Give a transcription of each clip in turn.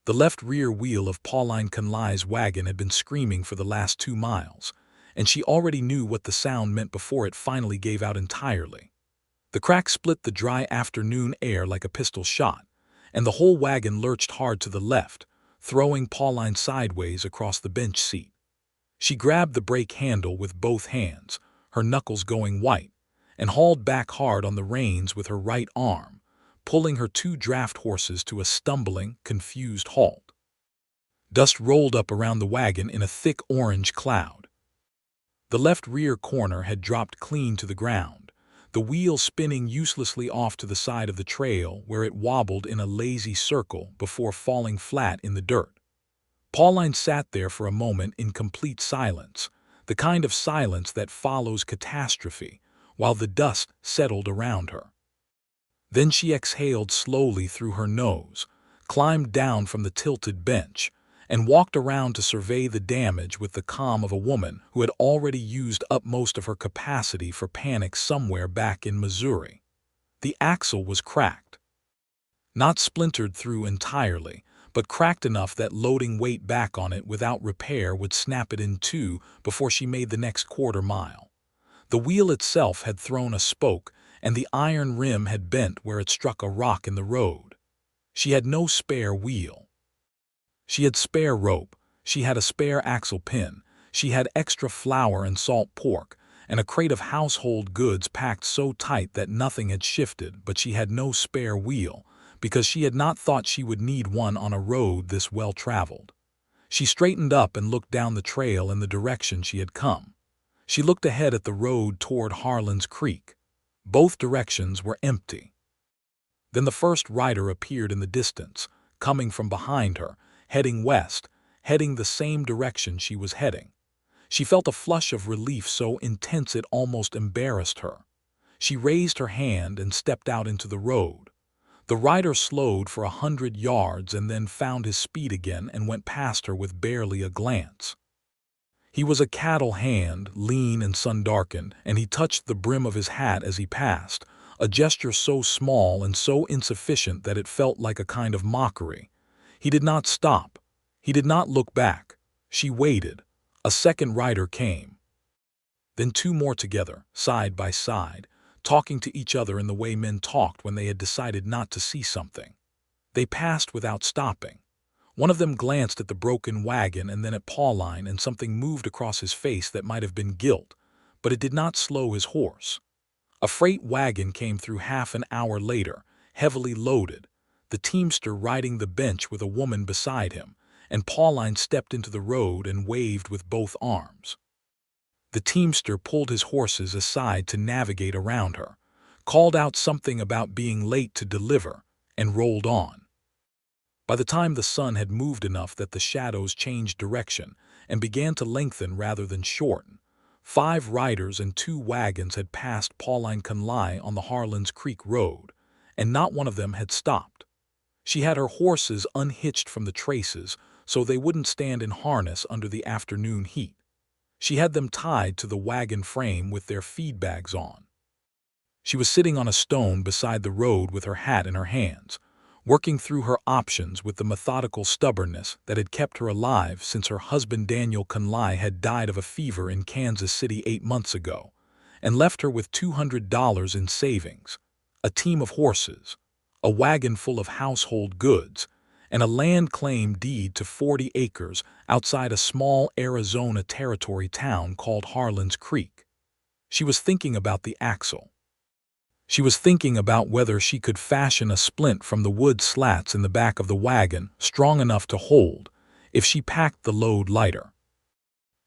The left rear wheel of Pauline Conley's wagon had been screaming for the last 2 miles, and she already knew what the sound meant before it finally gave out entirely. The crack split the dry afternoon air like a pistol shot, and the whole wagon lurched hard to the left, throwing Pauline sideways across the bench seat. She grabbed the brake handle with both hands, her knuckles going white, and hauled back hard on the reins with her right arm, pulling her 2 draft horses to a stumbling, confused halt. Dust rolled up around the wagon in a thick orange cloud. The left rear corner had dropped clean to the ground, the wheel spinning uselessly off to the side of the trail where it wobbled in a lazy circle before falling flat in the dirt. Pauline sat there for a moment in complete silence, the kind of silence that follows catastrophe, while the dust settled around her. Then she exhaled slowly through her nose, climbed down from the tilted bench, and walked around to survey the damage with the calm of a woman who had already used up most of her capacity for panic somewhere back in Missouri. The axle was cracked. Not splintered through entirely, but cracked enough that loading weight back on it without repair would snap it in two before she made the next quarter mile. The wheel itself had thrown a spoke, and the iron rim had bent where it struck a rock in the road. She had no spare wheel. She had spare rope, she had a spare axle pin, she had extra flour and salt pork, and a crate of household goods packed so tight that nothing had shifted, but she had no spare wheel, because she had not thought she would need one on a road this well-traveled. She straightened up and looked down the trail in the direction she had come. She looked ahead at the road toward Harlan's Creek. Both directions were empty. Then the first rider appeared in the distance, coming from behind her, heading west, heading the same direction she was heading. She felt a flush of relief so intense it almost embarrassed her. She raised her hand and stepped out into the road. The rider slowed for 100 yards and then found his speed again and went past her with barely a glance. He was a cattle hand, lean and sun-darkened, and he touched the brim of his hat as he passed, a gesture so small and so insufficient that it felt like a kind of mockery. He did not stop. He did not look back. She waited. A second rider came. Then 2 more together, side by side, talking to each other in the way men talked when they had decided not to see something. They passed without stopping. One of them glanced at the broken wagon and then at Pauline, and something moved across his face that might have been guilt, but it did not slow his horse. A freight wagon came through half an hour later, heavily loaded, the teamster riding the bench with a woman beside him, and Pauline stepped into the road and waved with both arms. The teamster pulled his horses aside to navigate around her, called out something about being late to deliver, and rolled on. By the time the sun had moved enough that the shadows changed direction and began to lengthen rather than shorten, 5 riders and 2 wagons had passed Pauline Conley on the Harlan's Creek Road, and not one of them had stopped. She had her horses unhitched from the traces so they wouldn't stand in harness under the afternoon heat. She had them tied to the wagon frame with their feed bags on. She was sitting on a stone beside the road with her hat in her hands, working through her options with the methodical stubbornness that had kept her alive since her husband Daniel Conley had died of a fever in Kansas City 8 months ago, and left her with $200 in savings, a team of horses, a wagon full of household goods, and a land claim deed to 40 acres outside a small Arizona territory town called Harlan's Creek. She was thinking about the axle. She was thinking about whether she could fashion a splint from the wood slats in the back of the wagon strong enough to hold if she packed the load lighter.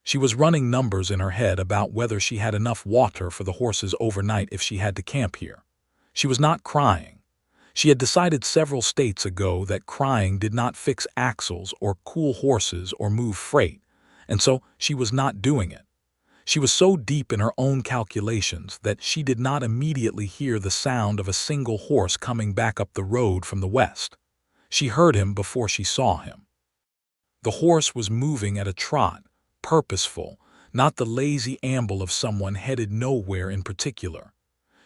She was running numbers in her head about whether she had enough water for the horses overnight if she had to camp here. She was not crying. She had decided several states ago that crying did not fix axles or cool horses or move freight, and so she was not doing it. She was so deep in her own calculations that she did not immediately hear the sound of a single horse coming back up the road from the west. She heard him before she saw him. The horse was moving at a trot, purposeful, not the lazy amble of someone headed nowhere in particular.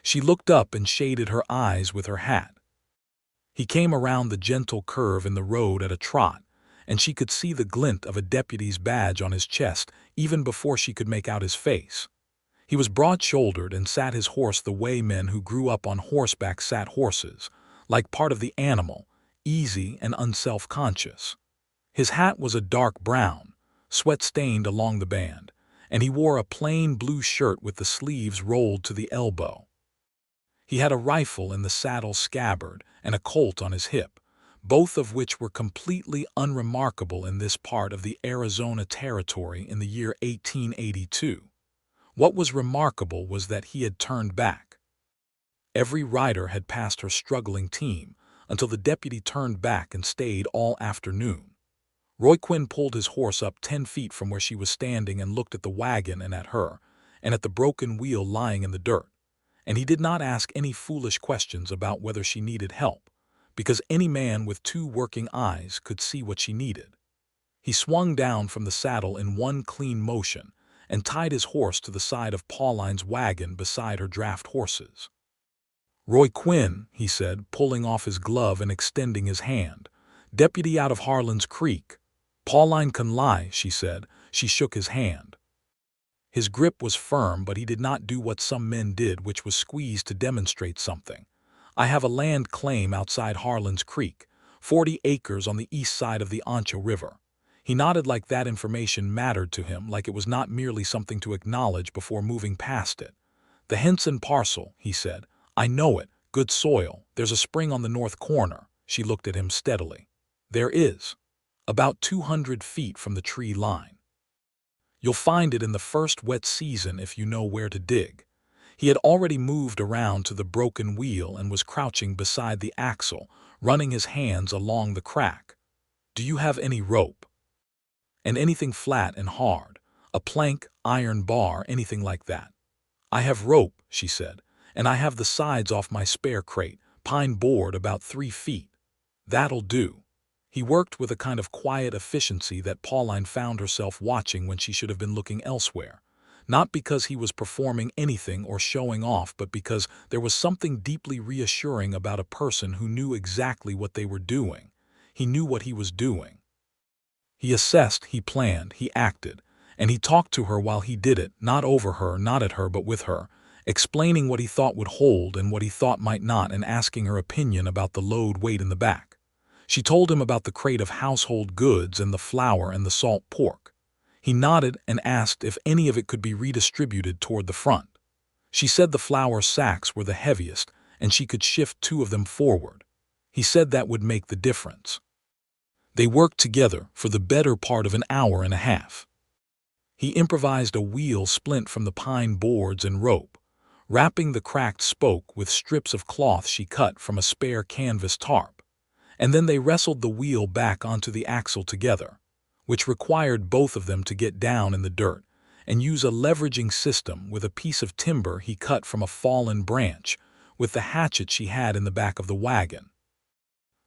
She looked up and shaded her eyes with her hat. He came around the gentle curve in the road at a trot, and she could see the glint of a deputy's badge on his chest even before she could make out his face. He was broad-shouldered and sat his horse the way men who grew up on horseback sat horses, like part of the animal, easy and unself-conscious. His hat was a dark brown, sweat-stained along the band, and he wore a plain blue shirt with the sleeves rolled to the elbow. He had a rifle in the saddle scabbard and a Colt on his hip, both of which were completely unremarkable in this part of the Arizona Territory in the year 1882. What was remarkable was that he had turned back. Every rider had passed her struggling team until the deputy turned back and stayed all afternoon. Roy Quinn pulled his horse up 10 feet from where she was standing and looked at the wagon and at her, and at the broken wheel lying in the dirt. And he did not ask any foolish questions about whether she needed help, because any man with 2 working eyes could see what she needed. He swung down from the saddle in one clean motion and tied his horse to the side of Pauline's wagon beside her draft horses. "Roy Quinn," he said, pulling off his glove and extending his hand. "Deputy out of Harlan's Creek." "Pauline Conley," she said. She shook his hand. His grip was firm, but he did not do what some men did, which was squeeze to demonstrate something. "I have a land claim outside Harlan's Creek, 40 acres on the east side of the Ancho River." He nodded like that information mattered to him, like it was not merely something to acknowledge before moving past it. "The Henson parcel," he said. "I know it. Good soil. There's a spring on the north corner." She looked at him steadily. "There is. About 200 feet from the tree line. You'll find it in the first wet season if you know where to dig." He had already moved around to the broken wheel and was crouching beside the axle, running his hands along the crack. "Do you have any rope? And anything flat and hard? A plank, iron bar, anything like that?" "I have rope," she said, "and I have the sides off my spare crate, pine board about 3 feet. That'll do." He worked with a kind of quiet efficiency that Pauline found herself watching when she should have been looking elsewhere. Not because he was performing anything or showing off, but because there was something deeply reassuring about a person who knew exactly what they were doing. He knew what he was doing. He assessed, he planned, he acted, and he talked to her while he did it, not over her, not at her, but with her, explaining what he thought would hold and what he thought might not, and asking her opinion about the load weight in the back. She told him about the crate of household goods and the flour and the salt pork. He nodded and asked if any of it could be redistributed toward the front. She said the flour sacks were the heaviest and she could shift 2 of them forward. He said that would make the difference. They worked together for the better part of an hour and a half. He improvised a wheel splint from the pine boards and rope, wrapping the cracked spoke with strips of cloth she cut from a spare canvas tarp. And then they wrestled the wheel back onto the axle together, which required both of them to get down in the dirt and use a leveraging system with a piece of timber he cut from a fallen branch with the hatchet she had in the back of the wagon.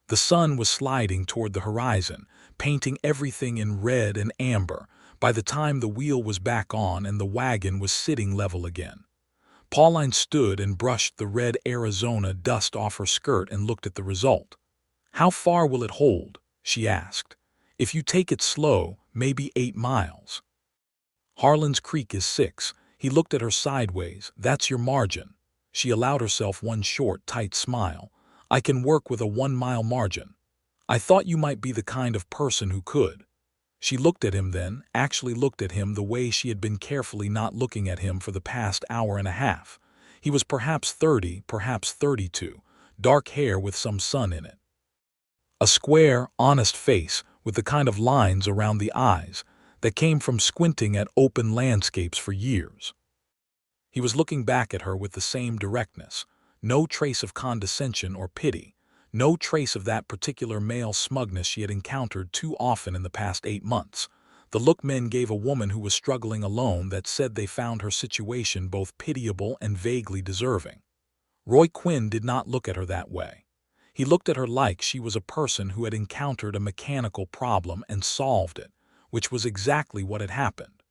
The sun was sliding toward the horizon, painting everything in red and amber by the time the wheel was back on and the wagon was sitting level again. Pauline stood and brushed the red Arizona dust off her skirt and looked at the result. "How far will it hold?" she asked. "If you take it slow, maybe 8 miles. Harlan's Creek is 6. He looked at her sideways. "That's your margin." She allowed herself one short, tight smile. "I can work with a 1-mile margin. I thought you might be the kind of person who could." She looked at him then, actually looked at him the way she had been carefully not looking at him for the past hour and a half. He was perhaps 30, perhaps 32, dark hair with some sun in it. A square, honest face with the kind of lines around the eyes that came from squinting at open landscapes for years. He was looking back at her with the same directness, no trace of condescension or pity, no trace of that particular male smugness she had encountered too often in the past 8 months, the look men gave a woman who was struggling alone that said they found her situation both pitiable and vaguely deserving. Roy Quinn did not look at her that way. He looked at her like she was a person who had encountered a mechanical problem and solved it, which was exactly what had happened.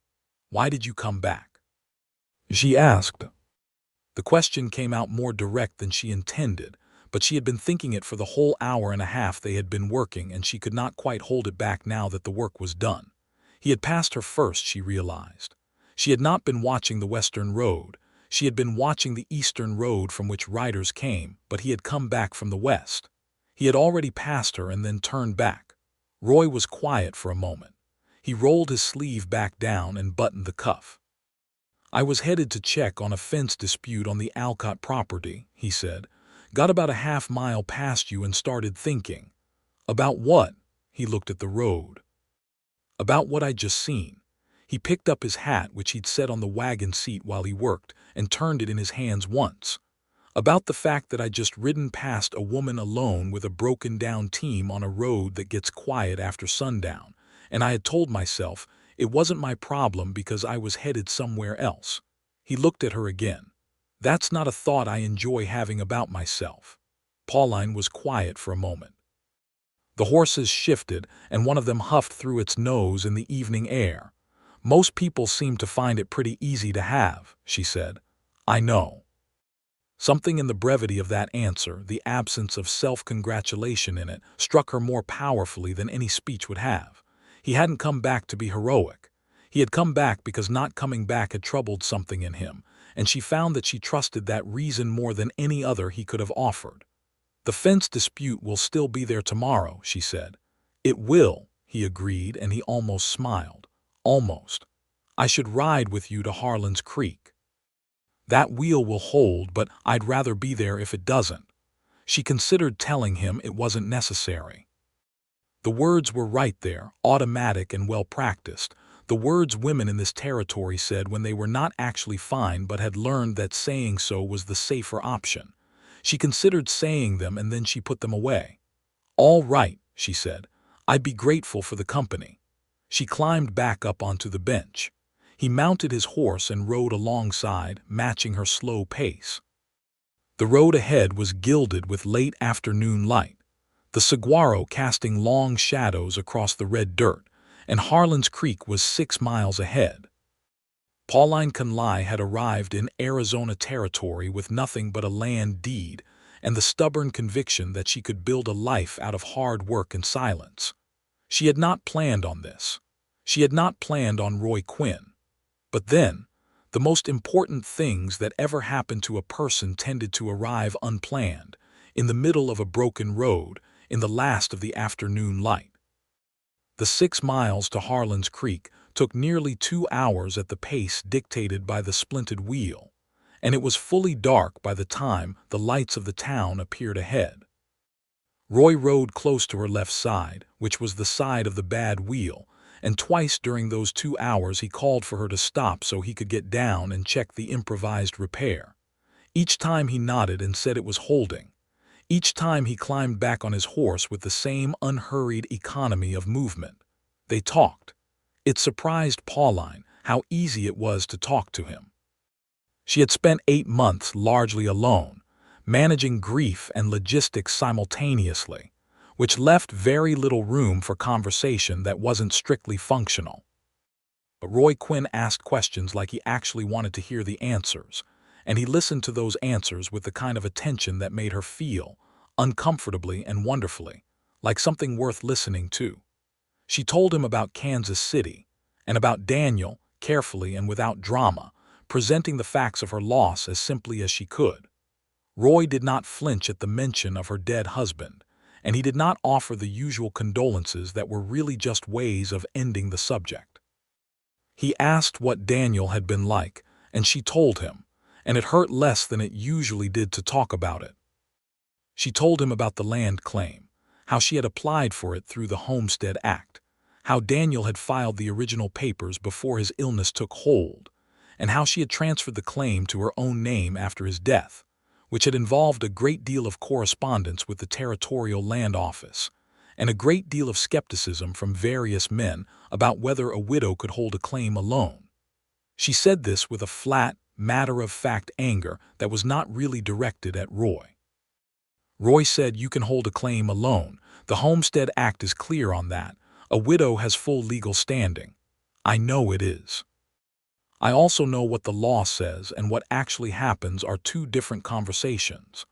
"Why did you come back?" she asked. The question came out more direct than she intended, but she had been thinking it for the whole hour and a half they had been working, and she could not quite hold it back now that the work was done. He had passed her first, she realized. She had not been watching the western road. She had been watching the eastern road from which riders came, but he had come back from the west. He had already passed her and then turned back. Roy was quiet for a moment. He rolled his sleeve back down and buttoned the cuff. "I was headed to check on a fence dispute on the Alcott property," he said. "Got about a half-mile past you and started thinking." "About what?" He looked at the road. "About what I'd just seen." He picked up his hat, which he'd set on the wagon seat while he worked, and turned it in his hands once. "About the fact that I'd just ridden past a woman alone with a broken-down team on a road that gets quiet after sundown, and I had told myself it wasn't my problem because I was headed somewhere else." He looked at her again. "That's not a thought I enjoy having about myself." Pauline was quiet for a moment. The horses shifted, and one of them huffed through its nose in the evening air. "Most people seem to find it pretty easy to have," she said. "I know." Something in the brevity of that answer, the absence of self-congratulation in it, struck her more powerfully than any speech would have. He hadn't come back to be heroic. He had come back because not coming back had troubled something in him, and she found that she trusted that reason more than any other he could have offered. "The fence dispute will still be there tomorrow," she said. "It will," he agreed, and he almost smiled. "Almost. I should ride with you to Harlan's Creek." "That wheel will hold, but I'd rather be there if it doesn't." She considered telling him it wasn't necessary. The words were right there, automatic and well-practiced. The words women in this territory said when they were not actually fine but had learned that saying so was the safer option. She considered saying them, and then she put them away. "All right," she said. "I'd be grateful for the company." She climbed back up onto the bench. He mounted his horse and rode alongside, matching her slow pace. The road ahead was gilded with late afternoon light, the saguaro casting long shadows across the red dirt, and Harlan's Creek was 6 miles ahead. Pauline Conley had arrived in Arizona territory with nothing but a land deed and the stubborn conviction that she could build a life out of hard work and silence. She had not planned on this. She had not planned on Roy Quinn. But then, the most important things that ever happened to a person tended to arrive unplanned, in the middle of a broken road, in the last of the afternoon light. The 6 miles to Harlan's Creek took nearly 2 hours at the pace dictated by the splinted wheel, and it was fully dark by the time the lights of the town appeared ahead. Roy rode close to her left side, which was the side of the bad wheel, and twice during those 2 hours he called for her to stop so he could get down and check the improvised repair. Each time he nodded and said it was holding. Each time he climbed back on his horse with the same unhurried economy of movement. They talked. It surprised Pauline how easy it was to talk to him. She had spent 8 months largely alone, managing grief and logistics simultaneously, which left very little room for conversation that wasn't strictly functional. But Roy Quinn asked questions like he actually wanted to hear the answers, and he listened to those answers with the kind of attention that made her feel, uncomfortably and wonderfully, like something worth listening to. She told him about Kansas City, and about Daniel, carefully and without drama, presenting the facts of her loss as simply as she could. Roy did not flinch at the mention of her dead husband, and he did not offer the usual condolences that were really just ways of ending the subject. He asked what Daniel had been like, and she told him, and it hurt less than it usually did to talk about it. She told him about the land claim, how she had applied for it through the Homestead Act, how Daniel had filed the original papers before his illness took hold, and how she had transferred the claim to her own name after his death, which had involved a great deal of correspondence with the Territorial Land Office, and a great deal of skepticism from various men about whether a widow could hold a claim alone. She said this with a flat, matter-of-fact anger that was not really directed at Roy. Roy said, "You can hold a claim alone. The Homestead Act is clear on that. A widow has full legal standing." "I know it is. I also know what the law says, and what actually happens are 2 different conversations."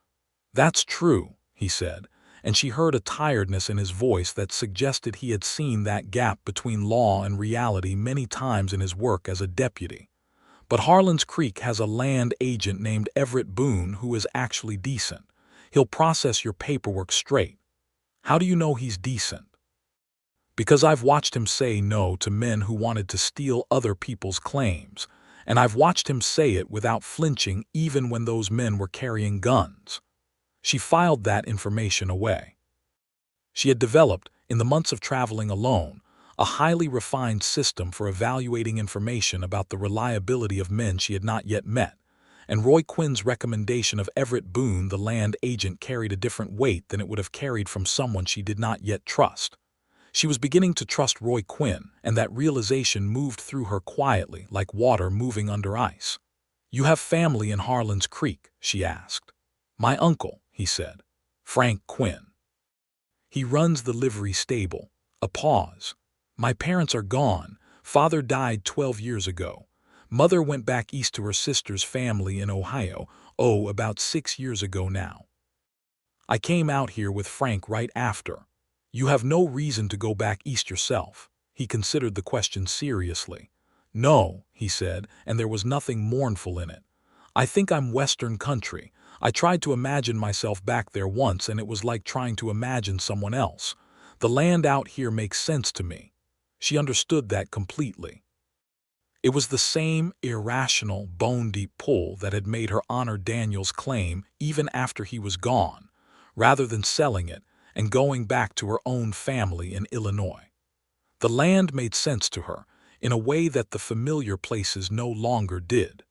"That's true," he said, and she heard a tiredness in his voice that suggested he had seen that gap between law and reality many times in his work as a deputy. "But Harlan's Creek has a land agent named Everett Boone who is actually decent. He'll process your paperwork straight." "How do you know he's decent?" "Because I've watched him say no to men who wanted to steal other people's claims, and I've watched him say it without flinching even when those men were carrying guns." She filed that information away. She had developed, in the months of traveling alone, a highly refined system for evaluating information about the reliability of men she had not yet met, and Roy Quinn's recommendation of Everett Boone, the land agent, carried a different weight than it would have carried from someone she did not yet trust. She was beginning to trust Roy Quinn, and that realization moved through her quietly, like water moving under ice. "You have family in Harlan's Creek?" she asked. "My uncle," he said. "Frank Quinn. He runs the livery stable." A pause. "My parents are gone. Father died 12 years ago. Mother went back east to her sister's family in Ohio, about 6 years ago now. I came out here with Frank right after." "You have no reason to go back east yourself." He considered the question seriously. "No," he said, and there was nothing mournful in it. "I think I'm Western country. I tried to imagine myself back there once, and it was like trying to imagine someone else. The land out here makes sense to me." She understood that completely. It was the same irrational, bone-deep pull that had made her honor Daniel's claim even after he was gone, rather than selling it and going back to her own family in Illinois. The land made sense to her in a way that the familiar places no longer did.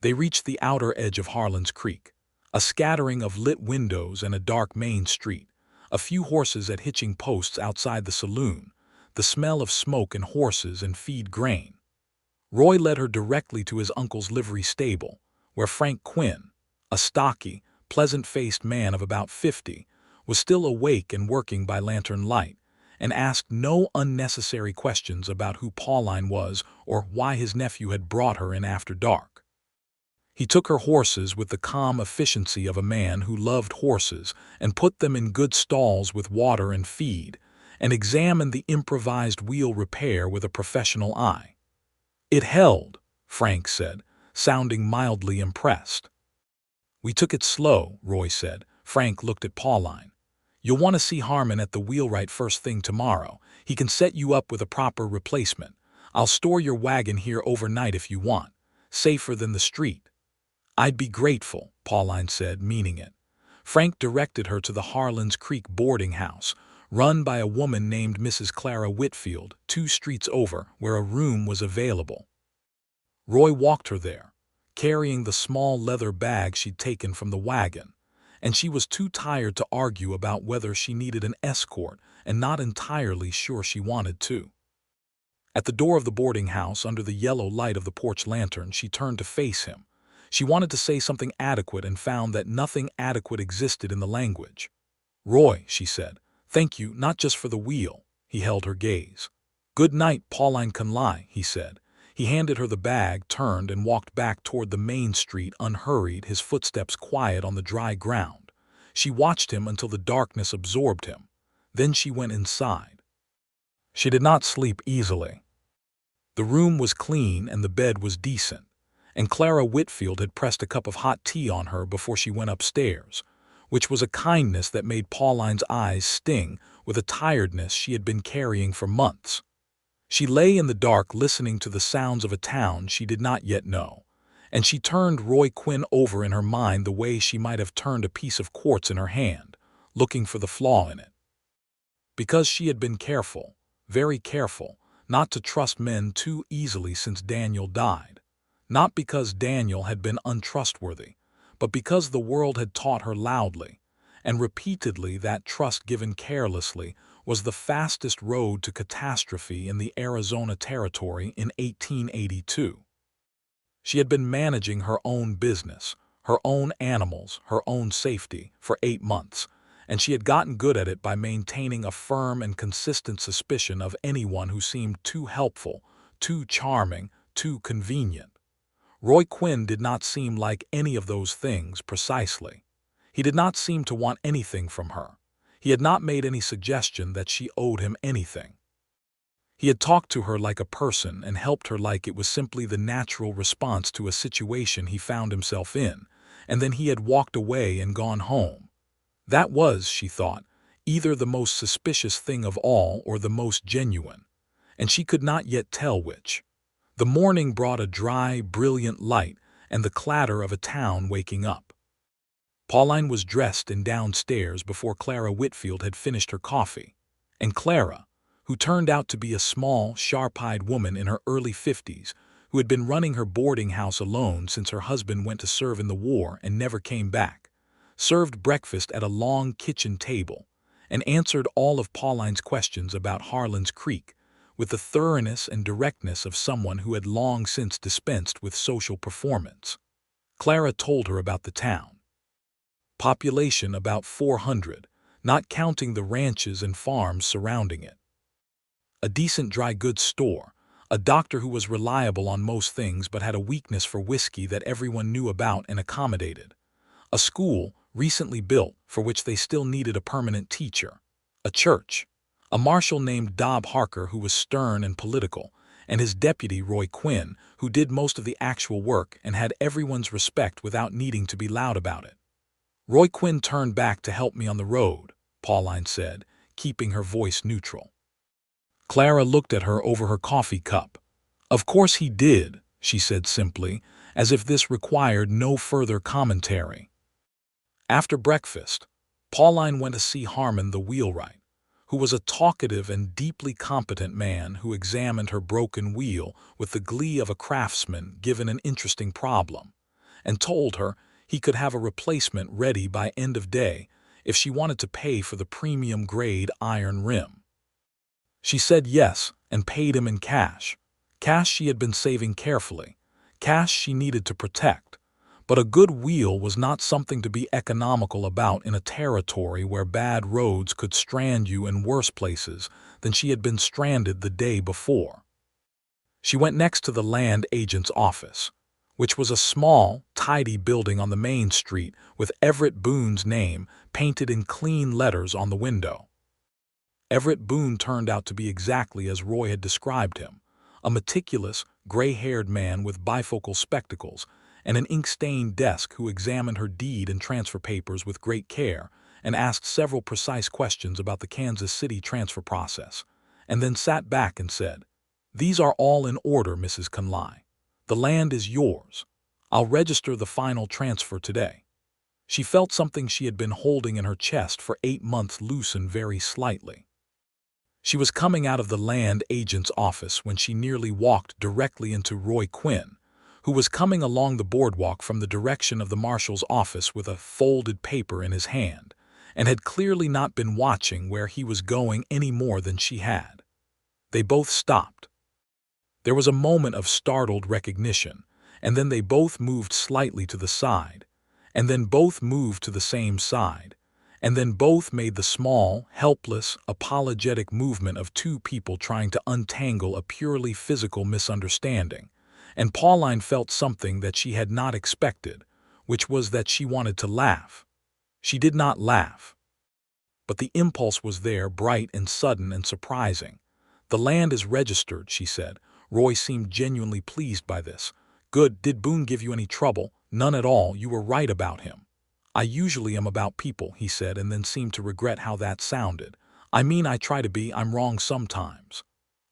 They reached the outer edge of Harlan's Creek, a scattering of lit windows and a dark main street, a few horses at hitching posts outside the saloon, the smell of smoke and horses and feed grain. Roy led her directly to his uncle's livery stable, where Frank Quinn, a stocky, pleasant-faced man of about 50, was still awake and working by lantern light, and asked no unnecessary questions about who Pauline was or why his nephew had brought her in after dark. He took her horses with the calm efficiency of a man who loved horses and put them in good stalls with water and feed, and examined the improvised wheel repair with a professional eye. "It held," Frank said, sounding mildly impressed. "We took it slow," Roy said. Frank looked at Pauline. "You'll want to see Harmon at the wheelwright first thing tomorrow. He can set you up with a proper replacement. I'll store your wagon here overnight if you want. Safer than the street." "I'd be grateful," Pauline said, meaning it. Frank directed her to the Harlan's Creek boarding house, run by a woman named Mrs. Clara Whitfield, 2 streets over, where a room was available. Roy walked her there, carrying the small leather bag she'd taken from the wagon, and she was too tired to argue about whether she needed an escort and not entirely sure she wanted to. At the door of the boarding house, under the yellow light of the porch lantern, she turned to face him. She wanted to say something adequate and found that nothing adequate existed in the language. "Roy," she said, "thank you, not just for the wheel." He held her gaze. "Good night, Pauline Conley," he said. He handed her the bag, turned, and walked back toward the main street unhurried, his footsteps quiet on the dry ground. She watched him until the darkness absorbed him. Then she went inside. She did not sleep easily. The room was clean and the bed was decent, and Clara Whitfield had pressed a cup of hot tea on her before she went upstairs, which was a kindness that made Pauline's eyes sting with a tiredness she had been carrying for months. She lay in the dark listening to the sounds of a town she did not yet know, and she turned Roy Quinn over in her mind the way she might have turned a piece of quartz in her hand, looking for the flaw in it. Because she had been careful, very careful, not to trust men too easily since Daniel died. Not because Daniel had been untrustworthy, but because the world had taught her loudly and repeatedly that trust given carelessly was the fastest road to catastrophe in the Arizona Territory in 1882. She had been managing her own business, her own animals, her own safety, for 8 months, and she had gotten good at it by maintaining a firm and consistent suspicion of anyone who seemed too helpful, too charming, too convenient. Roy Quinn did not seem like any of those things precisely. He did not seem to want anything from her. He had not made any suggestion that she owed him anything. He had talked to her like a person and helped her like it was simply the natural response to a situation he found himself in, and then he had walked away and gone home. That was, she thought, either the most suspicious thing of all or the most genuine, and she could not yet tell which. The morning brought a dry, brilliant light and the clatter of a town waking up. Pauline was dressed and downstairs before Clara Whitfield had finished her coffee, and Clara, who turned out to be a small, sharp-eyed woman in her early 50s, who had been running her boarding house alone since her husband went to serve in the war and never came back, served breakfast at a long kitchen table, and answered all of Pauline's questions about Harlan's Creek with the thoroughness and directness of someone who had long since dispensed with social performance. Clara told her about the town. Population about 400, not counting the ranches and farms surrounding it. A decent dry goods store, a doctor who was reliable on most things but had a weakness for whiskey that everyone knew about and accommodated. A school, recently built, for which they still needed a permanent teacher. A church. A marshal named Dob Harker who was stern and political, and his deputy Roy Quinn, who did most of the actual work and had everyone's respect without needing to be loud about it. Roy Quinn turned back to help me on the road, Pauline said, keeping her voice neutral. Clara looked at her over her coffee cup. Of course he did, she said simply, as if this required no further commentary. After breakfast, Pauline went to see Harmon the wheelwright, who was a talkative and deeply competent man who examined her broken wheel with the glee of a craftsman given an interesting problem, and told her he could have a replacement ready by end of day if she wanted to pay for the premium-grade iron rim. She said yes and paid him in cash. Cash she had been saving carefully, cash she needed to protect. But a good wheel was not something to be economical about in a territory where bad roads could strand you in worse places than she had been stranded the day before. She went next to the land agent's office, which was a small, tidy building on the main street with Everett Boone's name painted in clean letters on the window. Everett Boone turned out to be exactly as Roy had described him, a meticulous, gray-haired man with bifocal spectacles and an ink-stained desk who examined her deed and transfer papers with great care and asked several precise questions about the Kansas City transfer process, and then sat back and said, "These are all in order, Mrs. Conley. The land is yours. I'll register the final transfer today." She felt something she had been holding in her chest for 8 months loosen very slightly. She was coming out of the land agent's office when she nearly walked directly into Roy Quinn, who was coming along the boardwalk from the direction of the marshal's office with a folded paper in his hand, and had clearly not been watching where he was going any more than she had. They both stopped. There was a moment of startled recognition, and then they both moved slightly to the side, and then both moved to the same side, and then both made the small, helpless, apologetic movement of two people trying to untangle a purely physical misunderstanding. And Pauline felt something that she had not expected, which was that she wanted to laugh. She did not laugh. But the impulse was there, bright and sudden and surprising. "The land is registered," she said. Roy seemed genuinely pleased by this. "Good. Did Boone give you any trouble?" "None at all. You were right about him." "I usually am about people," he said, and then seemed to regret how that sounded. "I mean, I try to be. I'm wrong sometimes."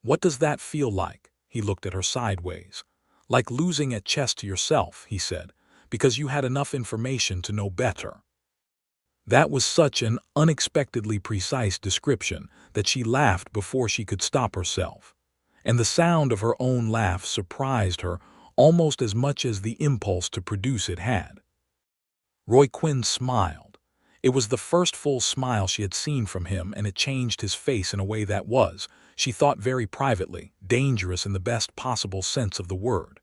"What does that feel like?" He looked at her sideways. "Like losing at chess to yourself," he said, "because you had enough information to know better." That was such an unexpectedly precise description that she laughed before she could stop herself. And the sound of her own laugh surprised her almost as much as the impulse to produce it had. Roy Quinn smiled. It was the first full smile she had seen from him, and it changed his face in a way that was, she thought very privately, dangerous in the best possible sense of the word.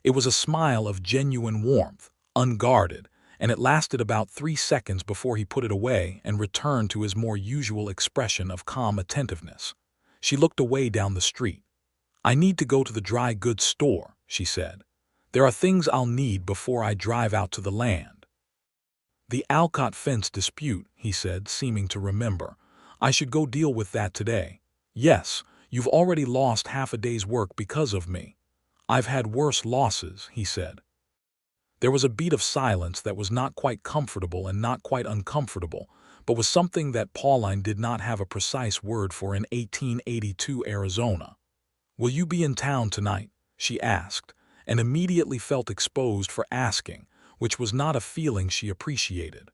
It was a smile of genuine warmth, unguarded, and it lasted about 3 seconds before he put it away and returned to his more usual expression of calm attentiveness. She looked away down the street. "I need to go to the dry goods store," she said. "There are things I'll need before I drive out to the land." "The Alcott fence dispute," he said, seeming to remember. "I should go deal with that today." "Yes, you've already lost half a day's work because of me." "I've had worse losses," he said. There was a beat of silence that was not quite comfortable and not quite uncomfortable, but was something that Pauline did not have a precise word for in 1882 Arizona. "Will you be in town tonight?" she asked, and immediately felt exposed for asking, which was not a feeling she appreciated.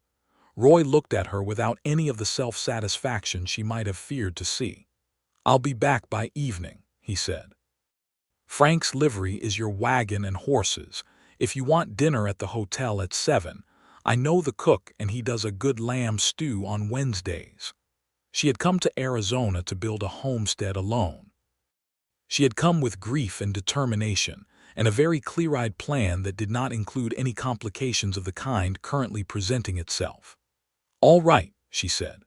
Roy looked at her without any of the self-satisfaction she might have feared to see. "I'll be back by evening," he said. "Frank's livery is your wagon and horses. If you want dinner at the hotel at 7, I know the cook and he does a good lamb stew on Wednesdays." She had come to Arizona to build a homestead alone. She had come with grief and determination, and a very clear-eyed plan that did not include any complications of the kind currently presenting itself. "All right," she said.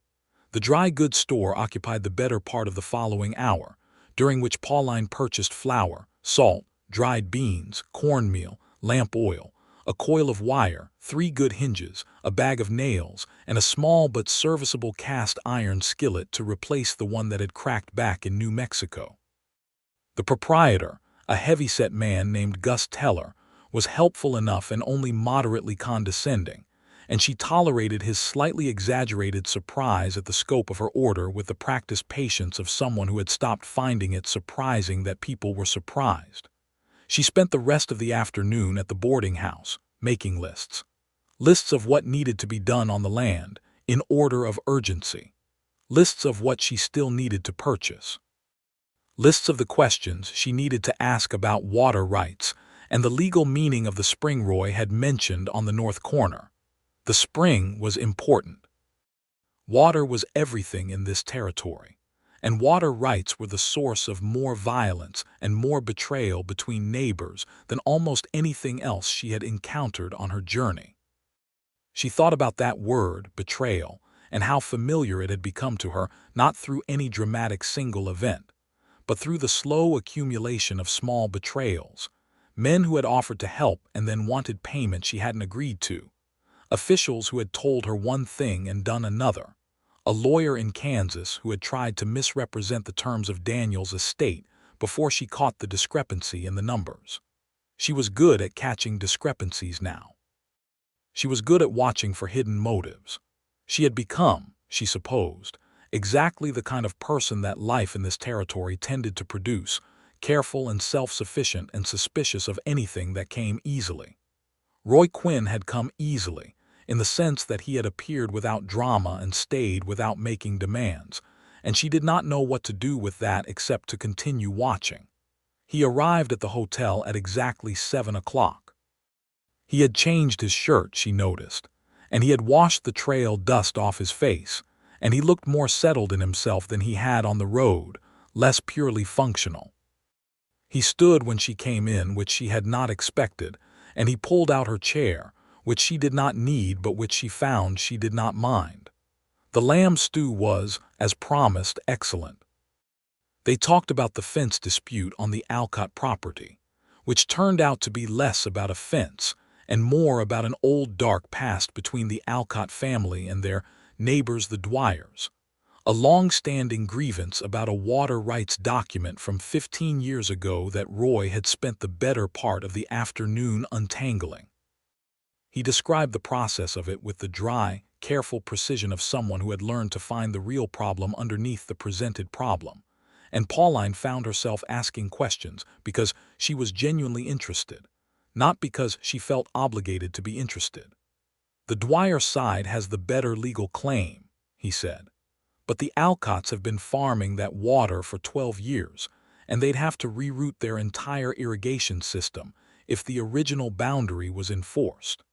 The dry goods store occupied the better part of the following hour, during which Pauline purchased flour, salt, dried beans, cornmeal, lamp oil, a coil of wire, 3 good hinges, a bag of nails, and a small but serviceable cast-iron skillet to replace the one that had cracked back in New Mexico. The proprietor, a heavy-set man named Gus Teller, was helpful enough and only moderately condescending, and she tolerated his slightly exaggerated surprise at the scope of her order with the practiced patience of someone who had stopped finding it surprising that people were surprised. She spent the rest of the afternoon at the boarding house, making lists. Lists of what needed to be done on the land, in order of urgency. Lists of what she still needed to purchase. Lists of the questions she needed to ask about water rights and the legal meaning of the spring Roy had mentioned on the north corner. The spring was important. Water was everything in this territory, and water rights were the source of more violence and more betrayal between neighbors than almost anything else she had encountered on her journey. She thought about that word, betrayal, and how familiar it had become to her, not through any dramatic single event, but through the slow accumulation of small betrayals, men who had offered to help and then wanted payment she hadn't agreed to, officials who had told her one thing and done another, a lawyer in Kansas who had tried to misrepresent the terms of Daniel's estate before she caught the discrepancy in the numbers. She was good at catching discrepancies now. She was good at watching for hidden motives. She had become, she supposed, exactly the kind of person that life in this territory tended to produce, careful and self-sufficient and suspicious of anything that came easily. Roy Quinn had come easily, in the sense that he had appeared without drama and stayed without making demands, and she did not know what to do with that except to continue watching. He arrived at the hotel at exactly 7 o'clock. He had changed his shirt, she noticed, and he had washed the trail dust off his face, and he looked more settled in himself than he had on the road, less purely functional. He stood when she came in, which she had not expected, and he pulled out her chair, which she did not need but which she found she did not mind. The lamb stew was, as promised, excellent. They talked about the fence dispute on the Alcott property, which turned out to be less about a fence and more about an old dark past between the Alcott family and their neighbors the Dwyers, a long-standing grievance about a water rights document from 15 years ago that Roy had spent the better part of the afternoon untangling. He described the process of it with the dry, careful precision of someone who had learned to find the real problem underneath the presented problem, and Pauline found herself asking questions because she was genuinely interested, not because she felt obligated to be interested. "The Dwyer side has the better legal claim," he said, "but the Alcotts have been farming that water for 12 years, and they'd have to reroute their entire irrigation system if the original boundary was enforced.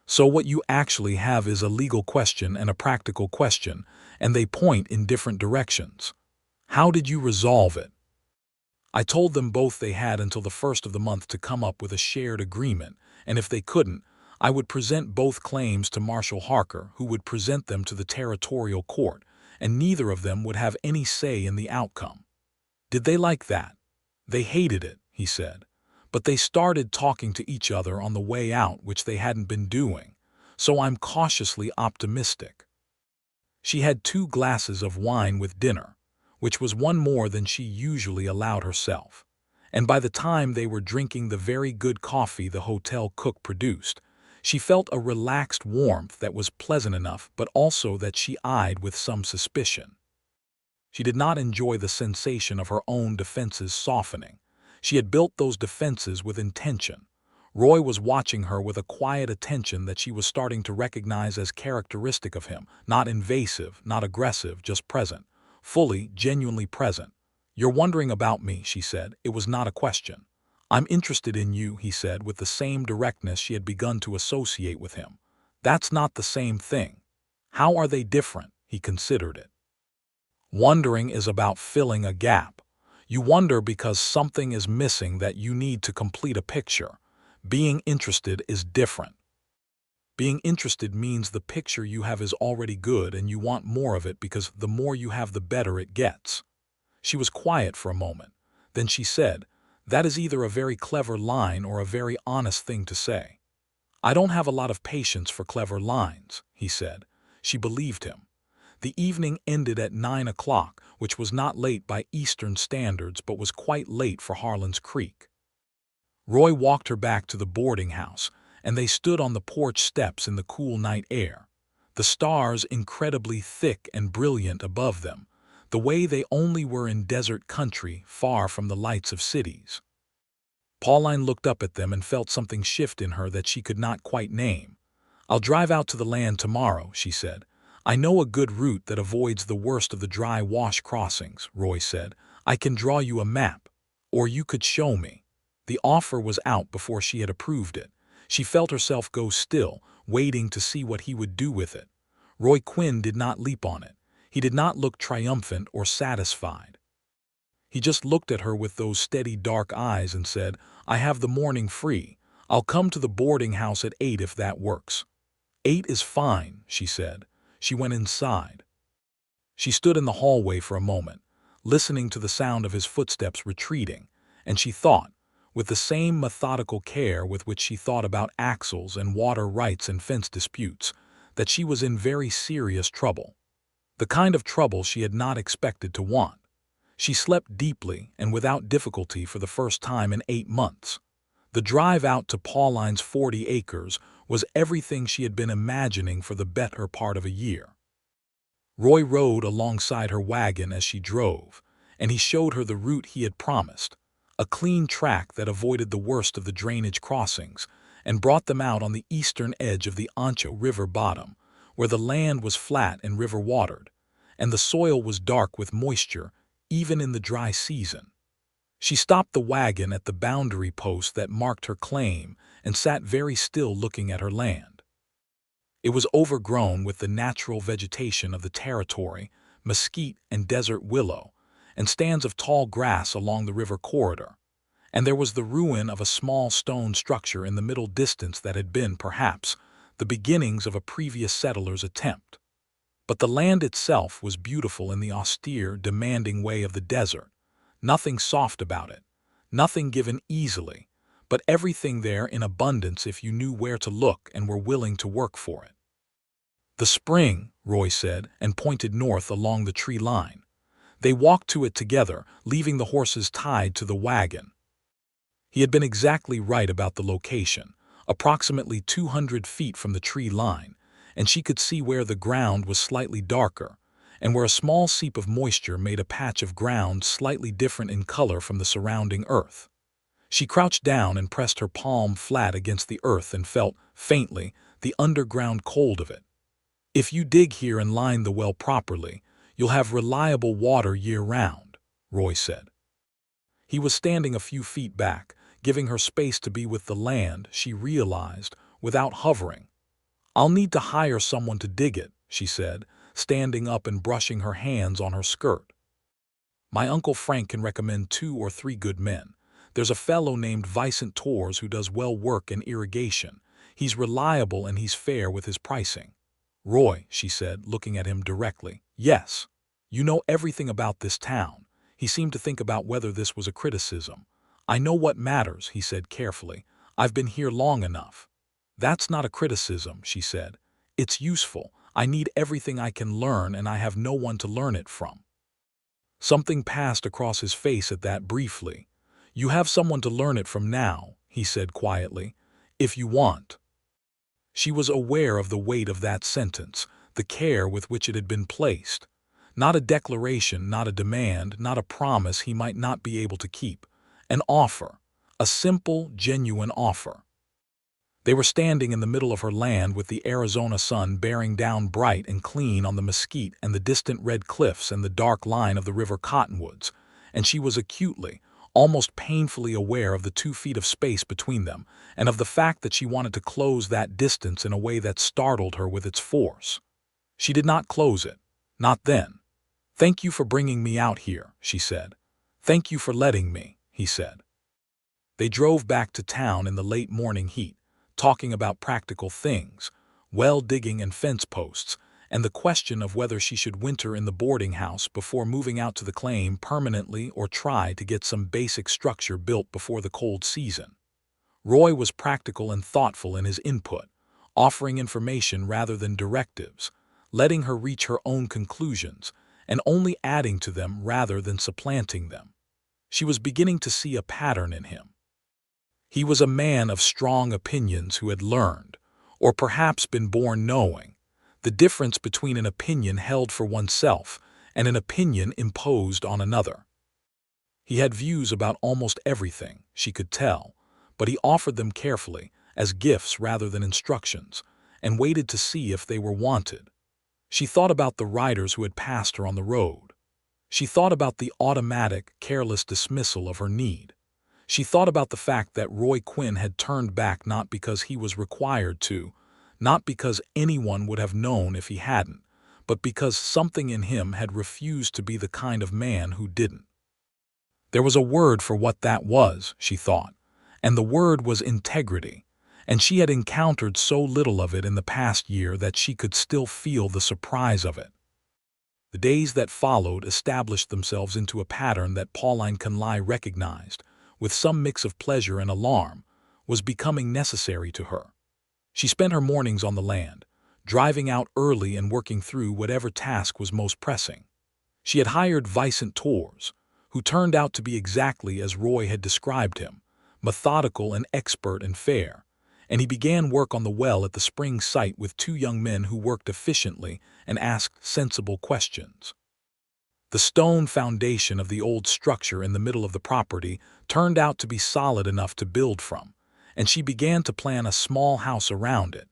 So what you actually have is a legal question and a practical question, and they point in different directions. How did you resolve it?" "I told them both they had until the 1st of the month to come up with a shared agreement, and if they couldn't, I would present both claims to Marshal Harker, who would present them to the territorial court, and neither of them would have any say in the outcome." "Did they like that?" "They hated it," he said, "but they started talking to each other on the way out, which they hadn't been doing, so I'm cautiously optimistic. She had 2 glasses of wine with dinner, which was one more than she usually allowed herself. And by the time they were drinking the very good coffee the hotel cook produced, she felt a relaxed warmth that was pleasant enough but also that she eyed with some suspicion. She did not enjoy the sensation of her own defenses softening. She had built those defenses with intention. Roy was watching her with a quiet attention that she was starting to recognize as characteristic of him, not invasive, not aggressive, just present, fully, genuinely present. "You're wondering about me," she said. It was not a question. "I'm interested in you," he said with the same directness she had begun to associate with him. "That's not the same thing." "How are they different?" He considered it. Wondering is about filling a gap. You wonder because something is missing that you need to complete a picture. Being interested is different. Being interested means the picture you have is already good and you want more of it because the more you have the better it gets. She was quiet for a moment. Then she said, "That is either a very clever line or a very honest thing to say." "I don't have a lot of patience for clever lines," he said. She believed him. The evening ended at 9 o'clock, which was not late by Eastern standards but was quite late for Harlan's Creek. Roy walked her back to the boarding house, and they stood on the porch steps in the cool night air, the stars incredibly thick and brilliant above them, the way they only were in desert country far from the lights of cities. Pauline looked up at them and felt something shift in her that she could not quite name. "I'll drive out to the land tomorrow," she said. "I know a good route that avoids the worst of the dry wash crossings," Roy said. "I can draw you a map. Or you could show me." The offer was out before she had approved it. She felt herself go still, waiting to see what he would do with it. Roy Quinn did not leap on it. He did not look triumphant or satisfied. He just looked at her with those steady dark eyes and said, "I have the morning free. I'll come to the boarding house at 8 if that works." "8 is fine," she said. She went inside. She stood in the hallway for a moment, listening to the sound of his footsteps retreating, and she thought, with the same methodical care with which she thought about axles and water rights and fence disputes, that she was in very serious trouble. The kind of trouble she had not expected to want. She slept deeply and without difficulty for the first time in 8 months. The drive out to Pauline's 40 acres was everything she had been imagining for the better part of a year. Roy rode alongside her wagon as she drove, and he showed her the route he had promised, a clean track that avoided the worst of the drainage crossings and brought them out on the eastern edge of the Ancho River bottom, where the land was flat and river-watered, and the soil was dark with moisture, even in the dry season. She stopped the wagon at the boundary post that marked her claim and sat very still looking at her land. It was overgrown with the natural vegetation of the territory, mesquite and desert willow, and stands of tall grass along the river corridor, and there was the ruin of a small stone structure in the middle distance that had been, perhaps, the beginnings of a previous settler's attempt. But the land itself was beautiful in the austere, demanding way of the desert, nothing soft about it, nothing given easily, but everything there in abundance if you knew where to look and were willing to work for it. "The spring," Roy said, and pointed north along the tree line. They walked to it together, leaving the horses tied to the wagon. He had been exactly right about the location, approximately 200 feet from the tree line, and she could see where the ground was slightly darker, and where a small seep of moisture made a patch of ground slightly different in color from the surrounding earth. She crouched down and pressed her palm flat against the earth and felt, faintly, the underground cold of it. "If you dig here and line the well properly, you'll have reliable water year-round," Roy said. He was standing a few feet back, giving her space to be with the land, she realized, without hovering. "I'll need to hire someone to dig it," she said, standing up and brushing her hands on her skirt. "My Uncle Frank can recommend 2 or 3 good men. There's a fellow named Vicent Torres who does well work in irrigation. He's reliable and he's fair with his pricing." "Roy," she said, looking at him directly. "Yes. You know everything about this town." He seemed to think about whether this was a criticism. "I know what matters," he said carefully. "I've been here long enough." "That's not a criticism," she said. "It's useful. I need everything I can learn, and I have no one to learn it from." Something passed across his face at that briefly. "You have someone to learn it from now," he said quietly, "if you want." She was aware of the weight of that sentence, the care with which it had been placed. Not a declaration, not a demand, not a promise he might not be able to keep. An offer. A simple, genuine offer. They were standing in the middle of her land with the Arizona sun bearing down bright and clean on the mesquite and the distant red cliffs and the dark line of the river cottonwoods, and she was acutely, almost painfully aware of the 2 feet of space between them, and of the fact that she wanted to close that distance in a way that startled her with its force. She did not close it. Not then. "Thank you for bringing me out here," she said. "Thank you for letting me," he said. They drove back to town in the late morning heat, talking about practical things, well digging and fence posts, and the question of whether she should winter in the boarding house before moving out to the claim permanently or try to get some basic structure built before the cold season. Roy was practical and thoughtful in his input, offering information rather than directives, letting her reach her own conclusions, and only adding to them rather than supplanting them. She was beginning to see a pattern in him. He was a man of strong opinions who had learned, or perhaps been born knowing, the difference between an opinion held for oneself and an opinion imposed on another. He had views about almost everything, she could tell, but he offered them carefully, as gifts rather than instructions, and waited to see if they were wanted. She thought about the riders who had passed her on the road. She thought about the automatic, careless dismissal of her need. She thought about the fact that Roy Quinn had turned back not because he was required to, not because anyone would have known if he hadn't, but because something in him had refused to be the kind of man who didn't. There was a word for what that was, she thought, and the word was integrity, and she had encountered so little of it in the past year that she could still feel the surprise of it. The days that followed established themselves into a pattern that Pauline Conley recognized, with some mix of pleasure and alarm, was becoming necessary to her. She spent her mornings on the land, driving out early and working through whatever task was most pressing. She had hired Vicent Tours, who turned out to be exactly as Roy had described him, methodical and expert and fair, and he began work on the well at the spring site with 2 young men who worked efficiently and asked sensible questions. The stone foundation of the old structure in the middle of the property turned out to be solid enough to build from, and she began to plan a small house around it,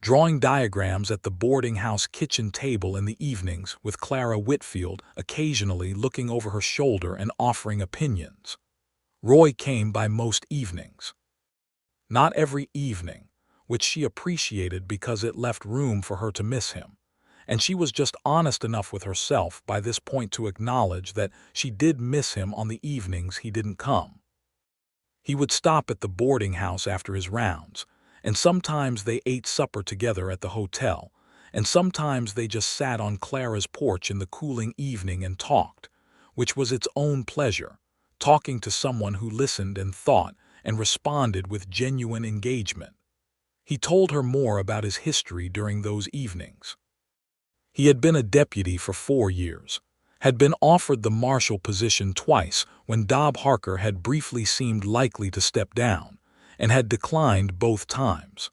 drawing diagrams at the boarding house kitchen table in the evenings with Clara Whitfield occasionally looking over her shoulder and offering opinions. Roy came by most evenings. Not every evening, which she appreciated because it left room for her to miss him. And she was just honest enough with herself by this point to acknowledge that she did miss him on the evenings he didn't come. He would stop at the boarding house after his rounds, and sometimes they ate supper together at the hotel, and sometimes they just sat on Clara's porch in the cooling evening and talked, which was its own pleasure, talking to someone who listened and thought and responded with genuine engagement. He told her more about his history during those evenings. He had been a deputy for 4 years, had been offered the marshal position twice when Dob Harker had briefly seemed likely to step down, and had declined both times.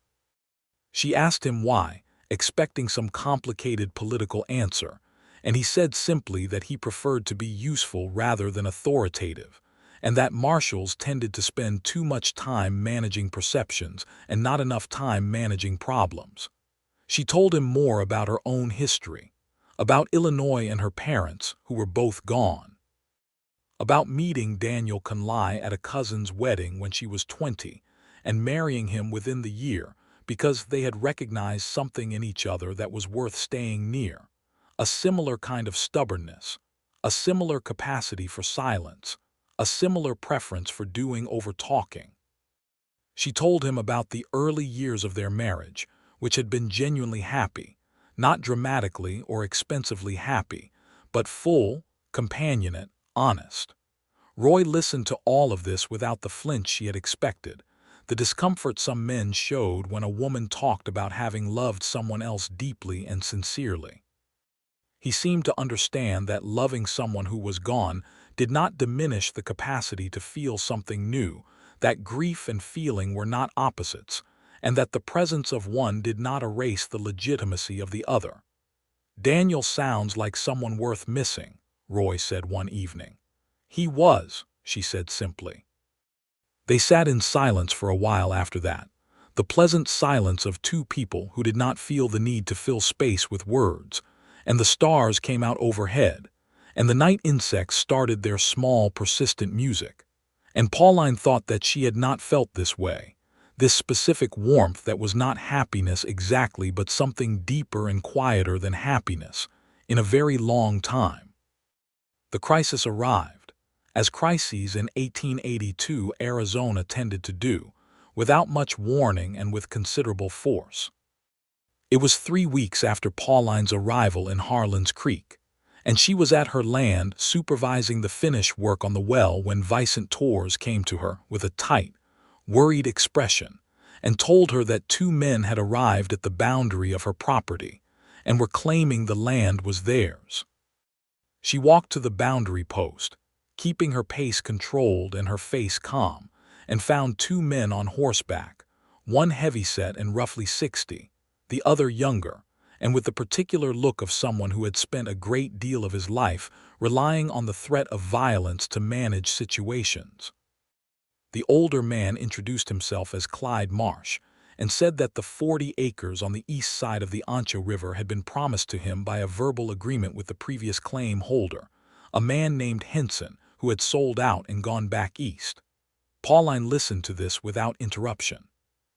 She asked him why, expecting some complicated political answer, and he said simply that he preferred to be useful rather than authoritative, and that marshals tended to spend too much time managing perceptions and not enough time managing problems. She told him more about her own history, about Illinois and her parents, who were both gone, about meeting Daniel Conley at a cousin's wedding when she was 20 and marrying him within the year because they had recognized something in each other that was worth staying near, a similar kind of stubbornness, a similar capacity for silence, a similar preference for doing over talking. She told him about the early years of their marriage, which had been genuinely happy, not dramatically or expensively happy, but full, companionate, honest. Roy listened to all of this without the flinch she had expected, the discomfort some men showed when a woman talked about having loved someone else deeply and sincerely. He seemed to understand that loving someone who was gone did not diminish the capacity to feel something new, that grief and feeling were not opposites, and that the presence of one did not erase the legitimacy of the other. "Daniel sounds like someone worth missing," Roy said one evening. "He was," she said simply. They sat in silence for a while after that, the pleasant silence of two people who did not feel the need to fill space with words, and the stars came out overhead, and the night insects started their small, persistent music. And Pauline thought that she had not felt this way, this specific warmth that was not happiness exactly but something deeper and quieter than happiness, in a very long time. The crisis arrived, as crises in 1882 Arizona tended to do, without much warning and with considerable force. It was 3 weeks after Pauline's arrival in Harlan's Creek, and she was at her land supervising the finish work on the well when Vicent Torres came to her with a tight, worried expression and told her that 2 men had arrived at the boundary of her property and were claiming the land was theirs. She walked to the boundary post, keeping her pace controlled and her face calm, and found 2 men on horseback, one heavyset and roughly 60, the other younger, and with the particular look of someone who had spent a great deal of his life relying on the threat of violence to manage situations. The older man introduced himself as Clyde Marsh and said that the 40 acres on the east side of the Ancho River had been promised to him by a verbal agreement with the previous claim holder, a man named Henson, who had sold out and gone back east. Pauline listened to this without interruption.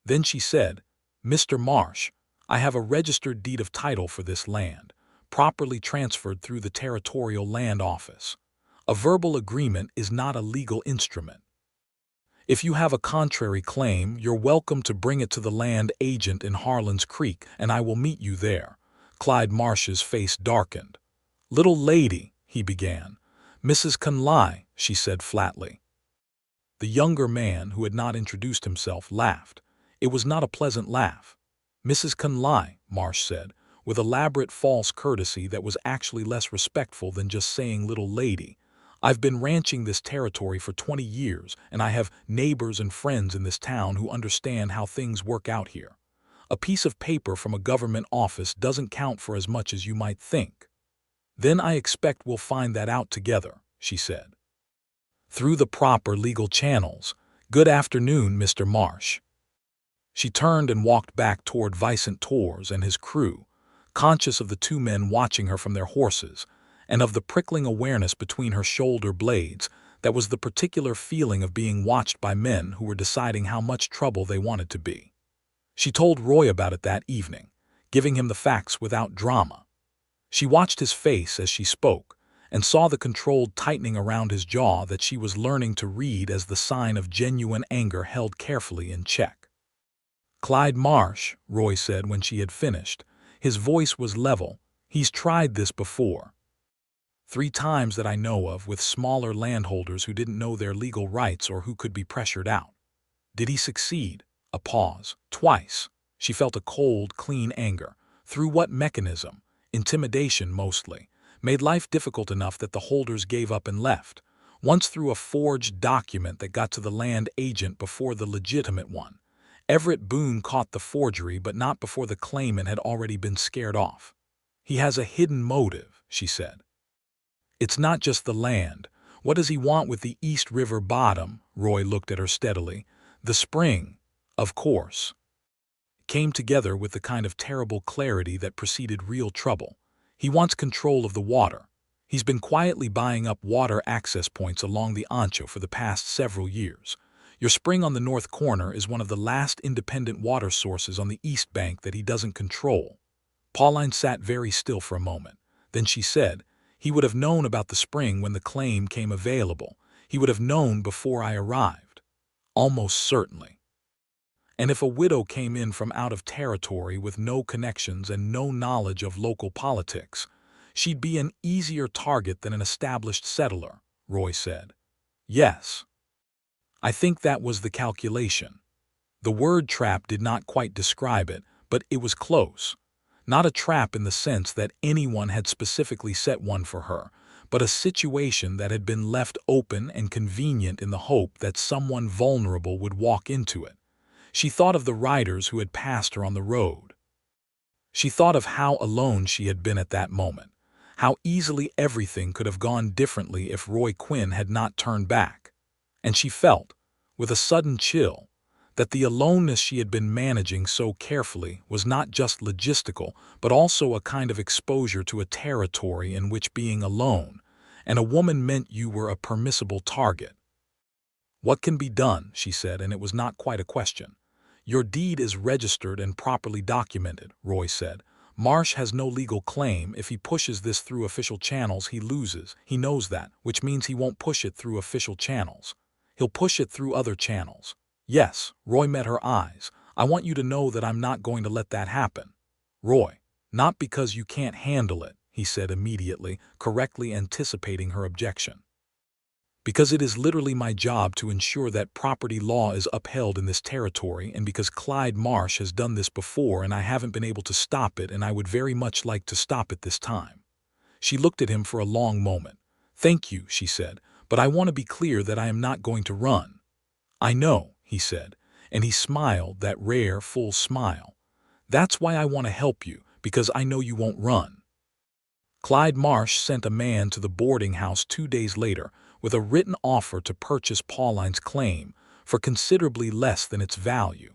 Then she said, "Mr. Marsh, I have a registered deed of title for this land, properly transferred through the Territorial Land Office. A verbal agreement is not a legal instrument. If you have a contrary claim, you're welcome to bring it to the land agent in Harlan's Creek, and I will meet you there." Clyde Marsh's face darkened. "Little lady," he began. "Mrs. Conley," she said flatly. The younger man, who had not introduced himself, laughed. It was not a pleasant laugh. "Mrs. Conley," Marsh said, with elaborate false courtesy that was actually less respectful than just saying little lady. "I've been ranching this territory for 20 years, and I have neighbors and friends in this town who understand how things work out here. A piece of paper from a government office doesn't count for as much as you might think." "Then I expect we'll find that out together," she said. "Through the proper legal channels. Good afternoon, Mr. Marsh." She turned and walked back toward Vicent Torres and his crew, conscious of the 2 men watching her from their horses, and of the prickling awareness between her shoulder blades that was the particular feeling of being watched by men who were deciding how much trouble they wanted to be. She told Roy about it that evening, giving him the facts without drama. She watched his face as she spoke, and saw the controlled tightening around his jaw that she was learning to read as the sign of genuine anger held carefully in check. "Clyde Marsh," Roy said when she had finished. His voice was level. "He's tried this before. 3 times that I know of, with smaller landholders who didn't know their legal rights or who could be pressured out." "Did he succeed?" A pause. "Twice." She felt a cold, clean anger. "Through what mechanism?" "Intimidation, mostly. Made life difficult enough that the holders gave up and left. Once through a forged document that got to the land agent before the legitimate one. Everett Boone caught the forgery, but not before the claimant had already been scared off." "He has a hidden motive," she said. "It's not just the land. What does he want with the East River bottom?" Roy looked at her steadily. "The spring, of course." Came together with the kind of terrible clarity that preceded real trouble. "He wants control of the water. He's been quietly buying up water access points along the Ancho for the past several years. Your spring on the north corner is one of the last independent water sources on the east bank that he doesn't control." Pauline sat very still for a moment. Then she said, "He would have known about the spring when the claim came available. He would have known before I arrived." "Almost certainly." "And if a widow came in from out of territory with no connections and no knowledge of local politics, she'd be an easier target than an established settler," Roy said. "Yes. I think that was the calculation." The word trap did not quite describe it, but it was close. Not a trap in the sense that anyone had specifically set one for her, but a situation that had been left open and convenient in the hope that someone vulnerable would walk into it. She thought of the riders who had passed her on the road. She thought of how alone she had been at that moment, how easily everything could have gone differently if Roy Quinn had not turned back. And she felt, with a sudden chill, that the aloneness she had been managing so carefully was not just logistical, but also a kind of exposure to a territory in which being alone and a woman meant you were a permissible target. "What can be done?" she said, and it was not quite a question. "Your deed is registered and properly documented," Roy said. "Marsh has no legal claim. If he pushes this through official channels, he loses. He knows that, which means he won't push it through official channels. He'll push it through other channels." "Yes," Roy met her eyes. "I want you to know that I'm not going to let that happen." "Roy, not because you can't handle it," he said immediately, correctly anticipating her objection. "Because it is literally my job to ensure that property law is upheld in this territory, and because Clyde Marsh has done this before and I haven't been able to stop it, and I would very much like to stop it this time." She looked at him for a long moment. "Thank you," she said, "but I want to be clear that I am not going to run." "I know," he said, and he smiled, that rare, full smile. "That's why I want to help you, because I know you won't run." Clyde Marsh sent a man to the boarding house 2 days later with a written offer to purchase Pauline's claim for considerably less than its value,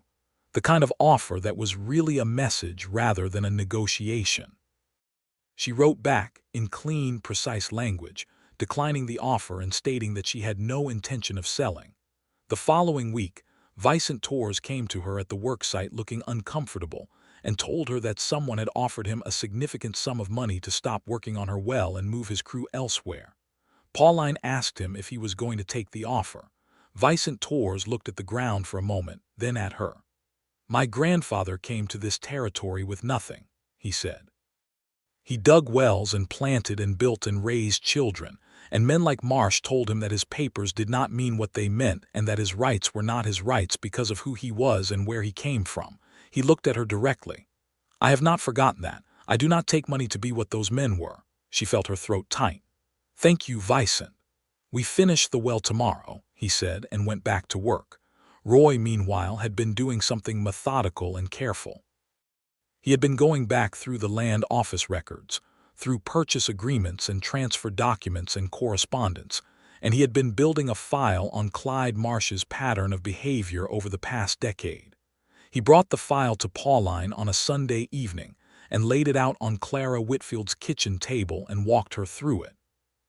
the kind of offer that was really a message rather than a negotiation. She wrote back in clean, precise language, declining the offer and stating that she had no intention of selling. The following week, Vicent Torres came to her at the worksite looking uncomfortable and told her that someone had offered him a significant sum of money to stop working on her well and move his crew elsewhere. Pauline asked him if he was going to take the offer. Vicent Torres looked at the ground for a moment, then at her. "My grandfather came to this territory with nothing," he said. "He dug wells and planted and built and raised children, and men like Marsh told him that his papers did not mean what they meant and that his rights were not his rights because of who he was and where he came from." He looked at her directly. "I have not forgotten that. I do not take money to be what those men were." She felt her throat tight. "Thank you, Vicent. We finish the well tomorrow," he said, and went back to work. Roy, meanwhile, had been doing something methodical and careful. He had been going back through the land office records, through purchase agreements and transfer documents and correspondence, and he had been building a file on Clyde Marsh's pattern of behavior over the past decade. He brought the file to Pauline on a Sunday evening and laid it out on Clara Whitfield's kitchen table and walked her through it.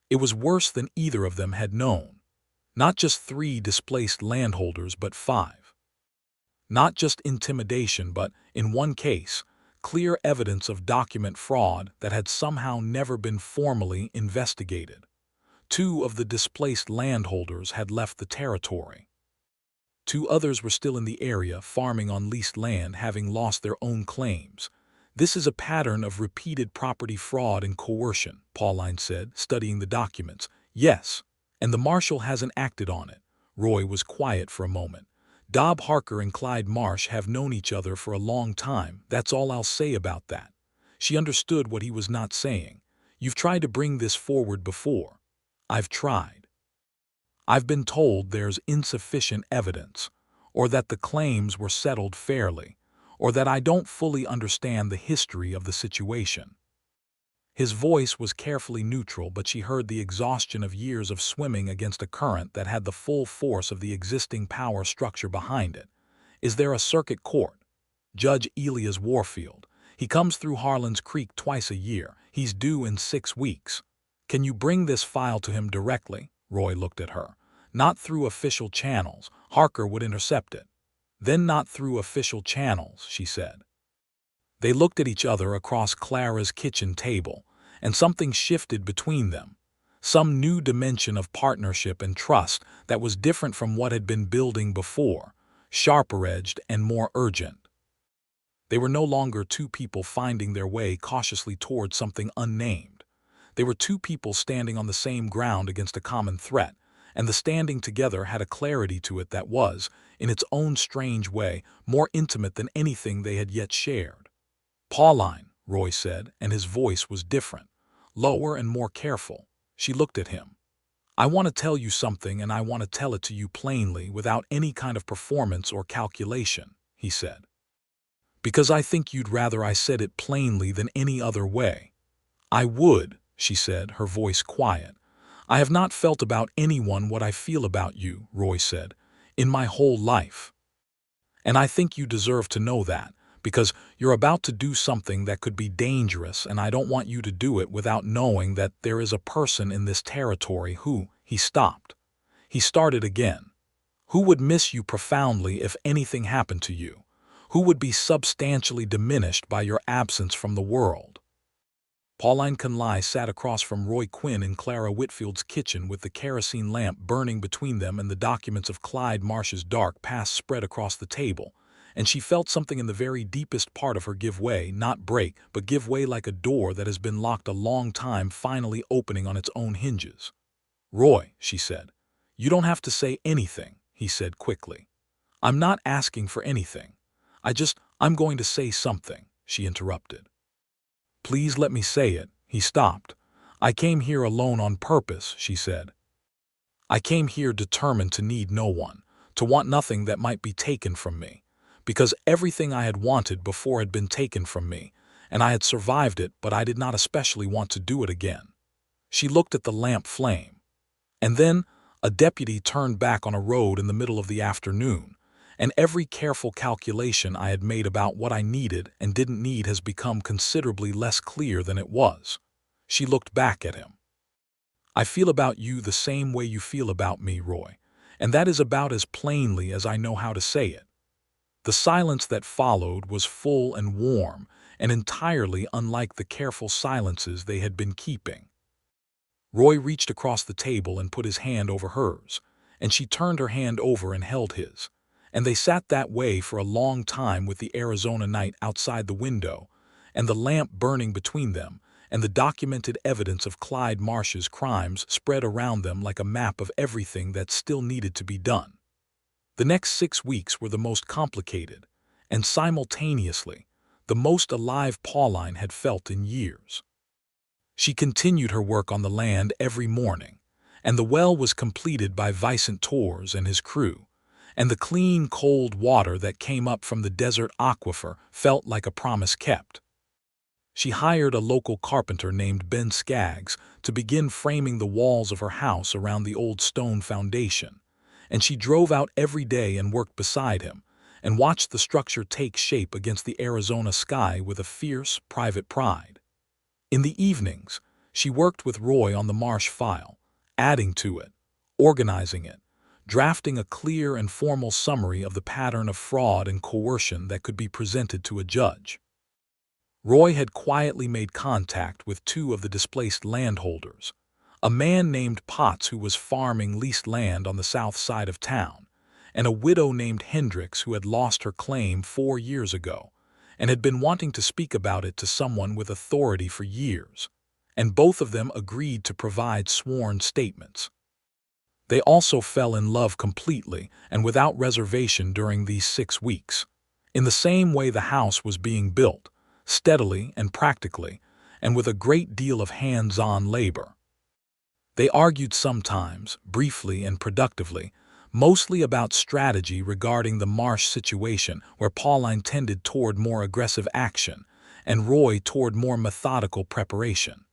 It was worse than either of them had known. Not just 3 displaced landholders, but 5. Not just intimidation, but, in one case, clear evidence of document fraud that had somehow never been formally investigated. 2 of the displaced landholders had left the territory. 2 others were still in the area, farming on leased land, having lost their own claims. "This is a pattern of repeated property fraud and coercion," Pauline said, studying the documents. "Yes, and the marshal hasn't acted on it." Roy was quiet for a moment. "Dob Harker and Clyde Marsh have known each other for a long time. That's all I'll say about that." She understood what he was not saying. "You've tried to bring this forward before." "I've tried. I've been told there's insufficient evidence, or that the claims were settled fairly, or that I don't fully understand the history of the situation." His voice was carefully neutral, but she heard the exhaustion of years of swimming against a current that had the full force of the existing power structure behind it. "Is there a circuit court?" "Judge Elias Warfield. He comes through Harlan's Creek twice a year. He's due in 6 weeks. Can you bring this file to him directly?" Roy looked at her. "Not through official channels. Harker would intercept it." "Then not through official channels," she said. They looked at each other across Clara's kitchen table, and something shifted between them. Some new dimension of partnership and trust that was different from what had been building before, sharper-edged and more urgent. They were no longer 2 people finding their way cautiously toward something unnamed. They were 2 people standing on the same ground against a common threat, and the standing together had a clarity to it that was, in its own strange way, more intimate than anything they had yet shared. "Pauline," Roy said, and his voice was different, lower and more careful. She looked at him. "I want to tell you something, and I want to tell it to you plainly, without any kind of performance or calculation," he said. "Because I think you'd rather I said it plainly than any other way." "I would," she said, her voice quiet. "I have not felt about anyone what I feel about you," Roy said, "in my whole life. And I think you deserve to know that, because you're about to do something that could be dangerous, and I don't want you to do it without knowing that there is a person in this territory who—" He stopped. He started again. "Who would miss you profoundly if anything happened to you? Who would be substantially diminished by your absence from the world?" Pauline Conley sat across from Roy Quinn in Clara Whitfield's kitchen with the kerosene lamp burning between them and the documents of Clyde Marsh's dark past spread across the table, and she felt something in the very deepest part of her give way, not break, but give way like a door that has been locked a long time finally opening on its own hinges. "Roy," she said. "You don't have to say anything," he said quickly. "I'm not asking for anything. I'm going to say something," she interrupted. "Please let me say it." He stopped. "I came here alone on purpose," she said. "I came here determined to need no one, to want nothing that might be taken from me, because everything I had wanted before had been taken from me, and I had survived it, but I did not especially want to do it again." She looked at the lamp flame. "And then a deputy turned back on a road in the middle of the afternoon, and every careful calculation I had made about what I needed and didn't need has become considerably less clear than it was." She looked back at him. "I feel about you the same way you feel about me, Roy, and that is about as plainly as I know how to say it." The silence that followed was full and warm, and entirely unlike the careful silences they had been keeping. Roy reached across the table and put his hand over hers, and she turned her hand over and held his. And they sat that way for a long time with the Arizona night outside the window, and the lamp burning between them, and the documented evidence of Clyde Marsh's crimes spread around them like a map of everything that still needed to be done. The next 6 weeks were the most complicated, and simultaneously, the most alive Pauline had felt in years. She continued her work on the land every morning, and the well was completed by Vicent Torres and his crew, and the clean, cold water that came up from the desert aquifer felt like a promise kept. She hired a local carpenter named Ben Skaggs to begin framing the walls of her house around the old stone foundation, and she drove out every day and worked beside him, and watched the structure take shape against the Arizona sky with a fierce, private pride. In the evenings, she worked with Roy on the Marsh file, adding to it, organizing it, drafting a clear and formal summary of the pattern of fraud and coercion that could be presented to a judge. Roy had quietly made contact with 2 of the displaced landholders, a man named Potts who was farming leased land on the south side of town, and a widow named Hendricks who had lost her claim 4 years ago, and had been wanting to speak about it to someone with authority for years, and both of them agreed to provide sworn statements. They also fell in love completely and without reservation during these 6 weeks. In the same way the house was being built, steadily and practically, and with a great deal of hands-on labor. They argued sometimes, briefly and productively, mostly about strategy regarding the Marsh situation, where Pauline tended toward more aggressive action and Roy toward more methodical preparation.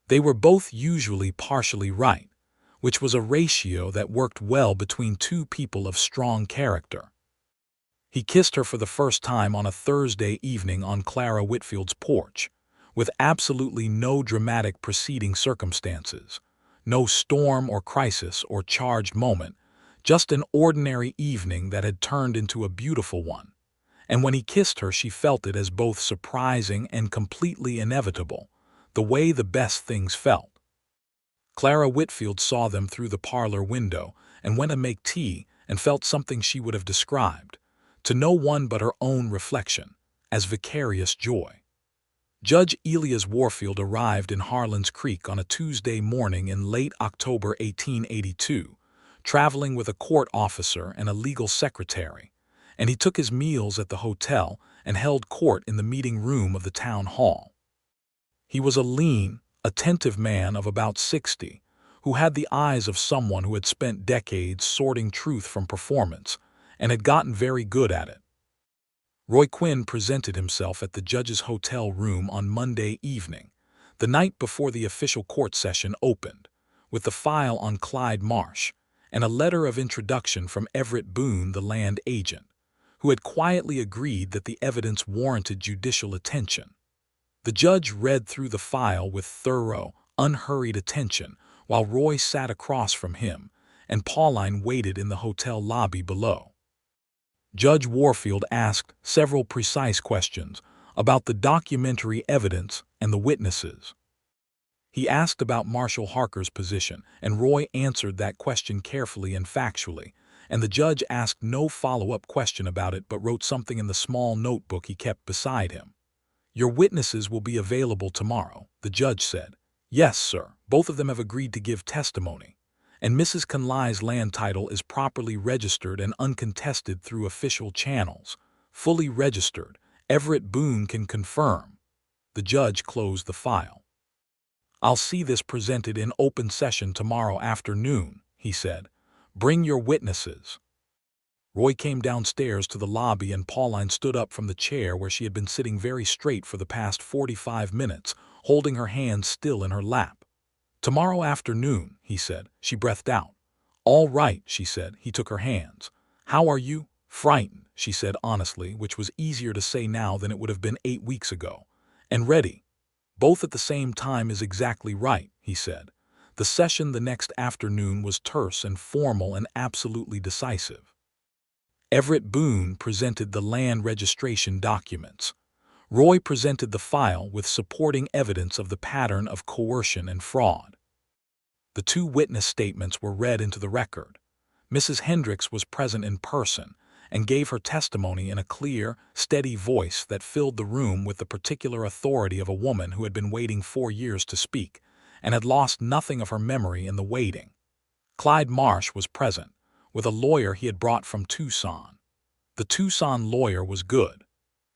They were both usually partially right, which was a ratio that worked well between 2 people of strong character. He kissed her for the first time on a Thursday evening on Clara Whitfield's porch, with absolutely no dramatic preceding circumstances, no storm or crisis or charged moment, just an ordinary evening that had turned into a beautiful one. And when he kissed her, she felt it as both surprising and completely inevitable, the way the best things felt. Clara Whitfield saw them through the parlor window and went to make tea and felt something she would have described, to no one but her own reflection, as vicarious joy. Judge Elias Warfield arrived in Harlan's Creek on a Tuesday morning in late October 1882, traveling with a court officer and a legal secretary, and he took his meals at the hotel and held court in the meeting room of the town hall. He was a lean, attentive man of about 60, who had the eyes of someone who had spent decades sorting truth from performance and had gotten very good at it. Roy Quinn presented himself at the judge's hotel room on Monday evening, the night before the official court session opened, with the file on Clyde Marsh and a letter of introduction from Everett Boone, the land agent, who had quietly agreed that the evidence warranted judicial attention. The judge read through the file with thorough, unhurried attention while Roy sat across from him and Pauline waited in the hotel lobby below. Judge Warfield asked several precise questions about the documentary evidence and the witnesses. He asked about Marshall Harker's position, and Roy answered that question carefully and factually, and the judge asked no follow-up question about it but wrote something in the small notebook he kept beside him. "Your witnesses will be available tomorrow," the judge said. "Yes, sir. Both of them have agreed to give testimony, and Mrs. Conley's land title is properly registered and uncontested through official channels. Fully registered. Everett Boone can confirm." The judge closed the file. "I'll see this presented in open session tomorrow afternoon," he said. "Bring your witnesses." Roy came downstairs to the lobby and Pauline stood up from the chair where she had been sitting very straight for the past 45 minutes, holding her hands still in her lap. "Tomorrow afternoon," he said. She breathed out. "All right," she said. He took her hands. "How are you?" "Frightened," she said honestly, which was easier to say now than it would have been 8 weeks ago. "And ready." "Both at the same time is exactly right," he said. The session the next afternoon was terse and formal and absolutely decisive. Everett Boone presented the land registration documents. Roy presented the file with supporting evidence of the pattern of coercion and fraud. The 2 witness statements were read into the record. Mrs. Hendricks was present in person and gave her testimony in a clear, steady voice that filled the room with the particular authority of a woman who had been waiting 4 years to speak and had lost nothing of her memory in the waiting. Clyde Marsh was present, with a lawyer he had brought from Tucson. The Tucson lawyer was good.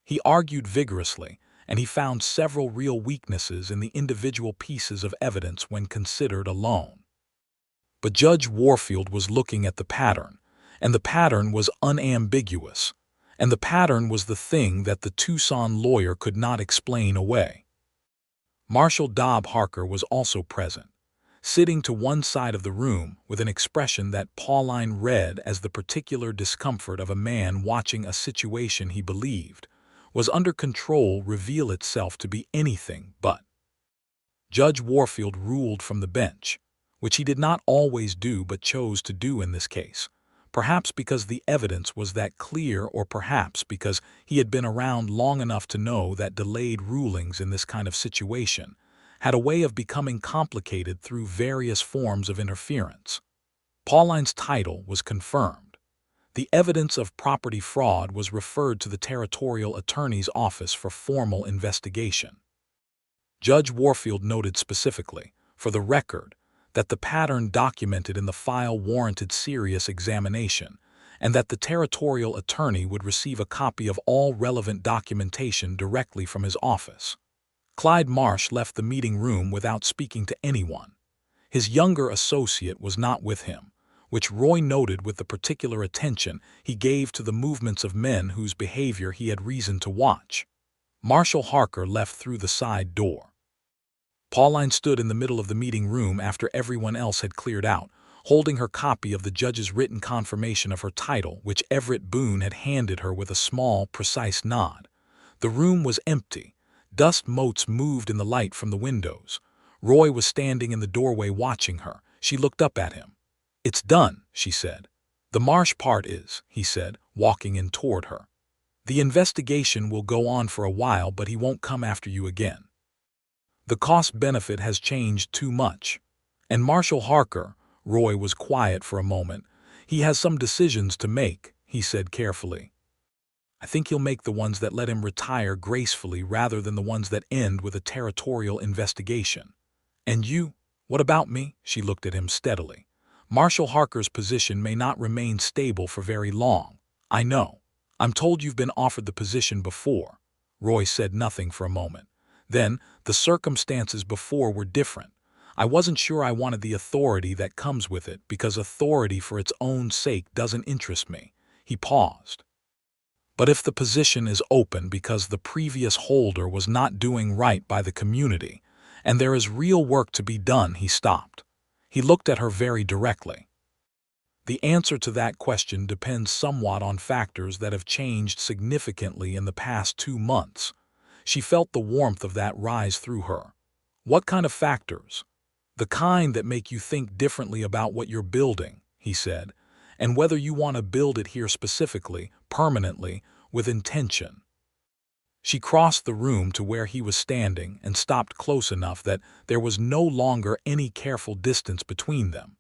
He argued vigorously, and he found several real weaknesses in the individual pieces of evidence when considered alone. But Judge Warfield was looking at the pattern, and the pattern was unambiguous, and the pattern was the thing that the Tucson lawyer could not explain away. Marshall Dobb Harker was also present, sitting to one side of the room with an expression that Pauline read as the particular discomfort of a man watching a situation he believed was under control reveal itself to be anything but. Judge Warfield ruled from the bench, which he did not always do but chose to do in this case, perhaps because the evidence was that clear or perhaps because he had been around long enough to know that delayed rulings in this kind of situation had a way of becoming complicated through various forms of interference. Pauline's title was confirmed. The evidence of property fraud was referred to the territorial attorney's office for formal investigation. Judge Warfield noted specifically, for the record, that the pattern documented in the file warranted serious examination, and that the territorial attorney would receive a copy of all relevant documentation directly from his office. Clyde Marsh left the meeting room without speaking to anyone. His younger associate was not with him, which Roy noted with the particular attention he gave to the movements of men whose behavior he had reason to watch. Marshall Harker left through the side door. Pauline stood in the middle of the meeting room after everyone else had cleared out, holding her copy of the judge's written confirmation of her title, which Everett Boone had handed her with a small, precise nod. The room was empty. Dust motes moved in the light from the windows. Roy was standing in the doorway watching her. She looked up at him. "It's done," she said. "The Marsh part is," he said, walking in toward her. "The investigation will go on for a while, but he won't come after you again. The cost-benefit has changed too much. And Marshall Harker," Roy was quiet for a moment, "he has some decisions to make," he said carefully. "I think he'll make the ones that let him retire gracefully rather than the ones that end with a territorial investigation. And you? What about me?" She looked at him steadily. Marshal Harker's position may not remain stable for very long. I know. I'm told you've been offered the position before. Roy said nothing for a moment. Then, the circumstances before were different. I wasn't sure I wanted the authority that comes with it, because authority for its own sake doesn't interest me. He paused. But if the position is open because the previous holder was not doing right by the community, and there is real work to be done, he stopped. He looked at her very directly. The answer to that question depends somewhat on factors that have changed significantly in the past 2 months. She felt the warmth of that rise through her. What kind of factors? The kind that make you think differently about what you're building, he said, and whether you want to build it here specifically, permanently, with intention. She crossed the room to where he was standing and stopped close enough that there was no longer any careful distance between them.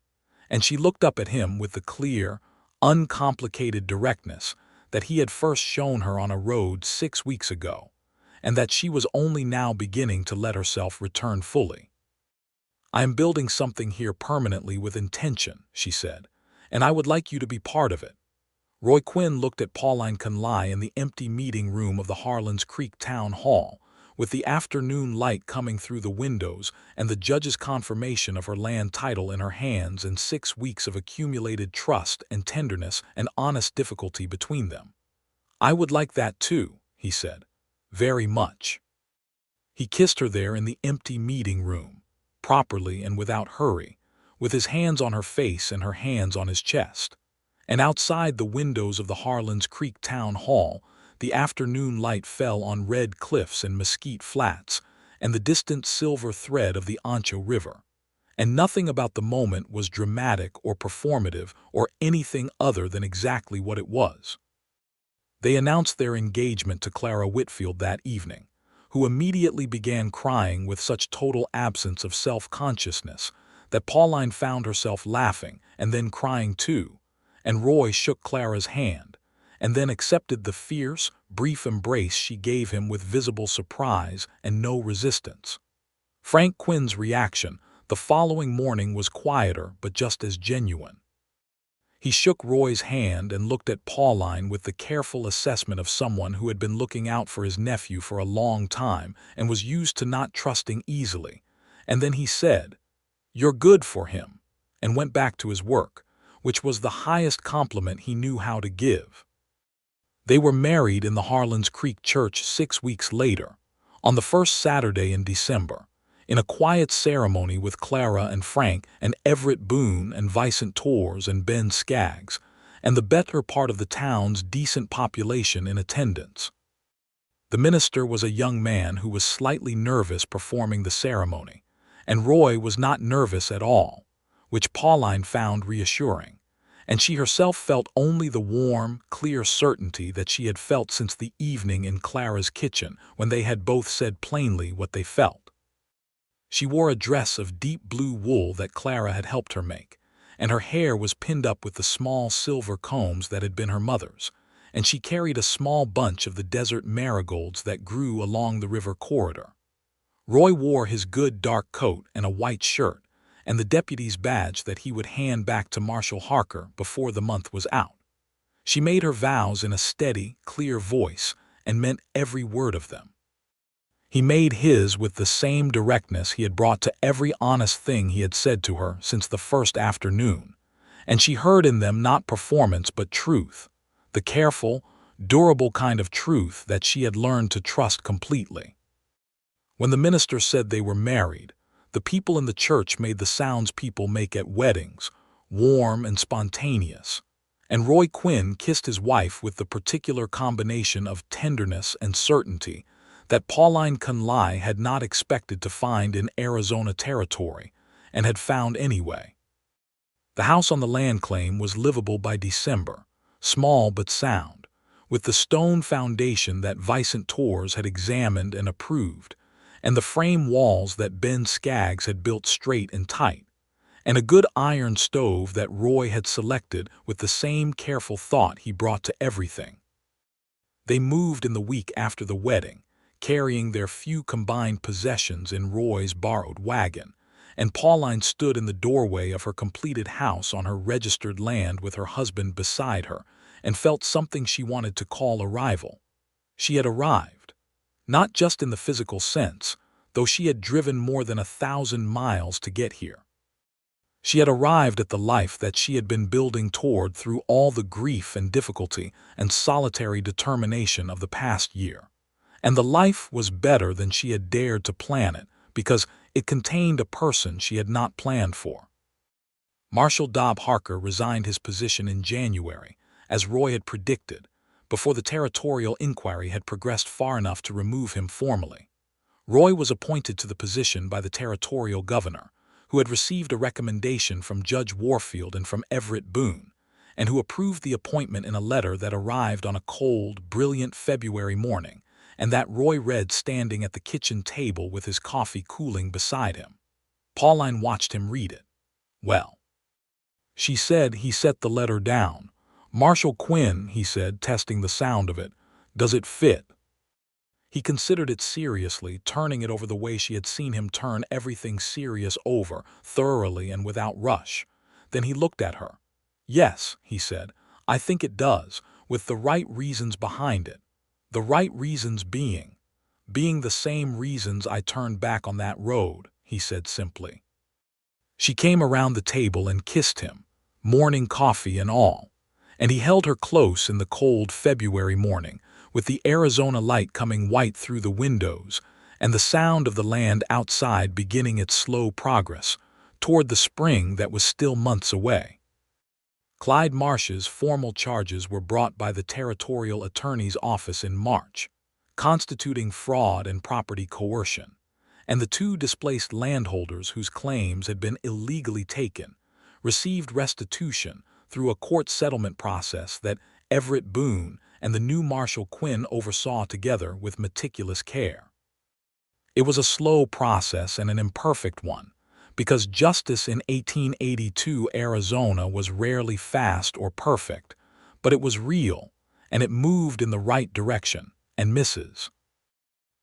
And she looked up at him with the clear, uncomplicated directness that he had first shown her on a road 6 weeks ago, and that she was only now beginning to let herself return fully. I am building something here permanently with intention, she said, and I would like you to be part of it. Roy Quinn looked at Pauline Conley in the empty meeting room of the Harlan's Creek Town Hall, with the afternoon light coming through the windows and the judge's confirmation of her land title in her hands and 6 weeks of accumulated trust and tenderness and honest difficulty between them. I would like that too, he said. Very much. He kissed her there in the empty meeting room, properly and without hurry, with his hands on her face and her hands on his chest. And outside the windows of the Harlan's Creek Town Hall, the afternoon light fell on red cliffs and mesquite flats, and the distant silver thread of the Ancho River. And nothing about the moment was dramatic or performative or anything other than exactly what it was. They announced their engagement to Clara Whitfield that evening, who immediately began crying with such total absence of self-consciousness that Pauline found herself laughing and then crying too, and Roy shook Clara's hand, and then accepted the fierce, brief embrace she gave him with visible surprise and no resistance. Frank Quinn's reaction the following morning was quieter but just as genuine. He shook Roy's hand and looked at Pauline with the careful assessment of someone who had been looking out for his nephew for a long time and was used to not trusting easily, and then he said, "You're good for him," and went back to his work, which was the highest compliment he knew how to give. They were married in the Harlan's Creek Church 6 weeks later, on the first Saturday in December, in a quiet ceremony with Clara and Frank and Everett Boone and Vicent Torres and Ben Skaggs, and the better part of the town's decent population in attendance. The minister was a young man who was slightly nervous performing the ceremony, and Roy was not nervous at all, which Pauline found reassuring, and she herself felt only the warm, clear certainty that she had felt since the evening in Clara's kitchen when they had both said plainly what they felt. She wore a dress of deep blue wool that Clara had helped her make, and her hair was pinned up with the small silver combs that had been her mother's, and she carried a small bunch of the desert marigolds that grew along the river corridor. Roy wore his good dark coat and a white shirt, and the deputy's badge that he would hand back to Marshal Harker before the month was out. She made her vows in a steady, clear voice, and meant every word of them. He made his with the same directness he had brought to every honest thing he had said to her since the first afternoon, and she heard in them not performance but truth, the careful, durable kind of truth that she had learned to trust completely. When the minister said they were married, the people in the church made the sounds people make at weddings, warm and spontaneous, and Roy Quinn kissed his wife with the particular combination of tenderness and certainty that Pauline Conley had not expected to find in Arizona territory, and had found anyway. The house on the land claim was livable by December, small but sound, with the stone foundation that Vicent Torres had examined and approved, and the frame walls that Ben Skaggs had built straight and tight, and a good iron stove that Roy had selected with the same careful thought he brought to everything. They moved in the week after the wedding, carrying their few combined possessions in Roy's borrowed wagon, and Pauline stood in the doorway of her completed house on her registered land with her husband beside her and felt something she wanted to call arrival. She had arrived, not just in the physical sense, though she had driven more than 1,000 miles to get here. She had arrived at the life that she had been building toward through all the grief and difficulty and solitary determination of the past year. And the life was better than she had dared to plan it, because it contained a person she had not planned for. Marshal Dobb Harker resigned his position in January, as Roy had predicted, before the territorial inquiry had progressed far enough to remove him formally. Roy was appointed to the position by the territorial governor, who had received a recommendation from Judge Warfield and from Everett Boone, and who approved the appointment in a letter that arrived on a cold, brilliant February morning, and that Roy read standing at the kitchen table with his coffee cooling beside him. Pauline watched him read it. "Well," she said. He set the letter down. "Marshal Quinn," he said, testing the sound of it, "does it fit?" He considered it seriously, turning it over the way she had seen him turn everything serious over, thoroughly and without rush. Then he looked at her. "Yes," he said, "I think it does, with the right reasons behind it. The right reasons being the same reasons I turned back on that road," he said simply. She came around the table and kissed him, morning coffee and all, and he held her close in the cold February morning, with the Arizona light coming white through the windows and the sound of the land outside beginning its slow progress toward the spring that was still months away. Clyde Marsh's formal charges were brought by the Territorial Attorney's Office in March, constituting fraud and property coercion, and the two displaced landholders whose claims had been illegally taken received restitution through a court settlement process that Everett Boone and the new Marshal Quinn oversaw together with meticulous care. It was a slow process and an imperfect one, because justice in 1882 Arizona was rarely fast or perfect, but it was real, and it moved in the right direction, and Mrs.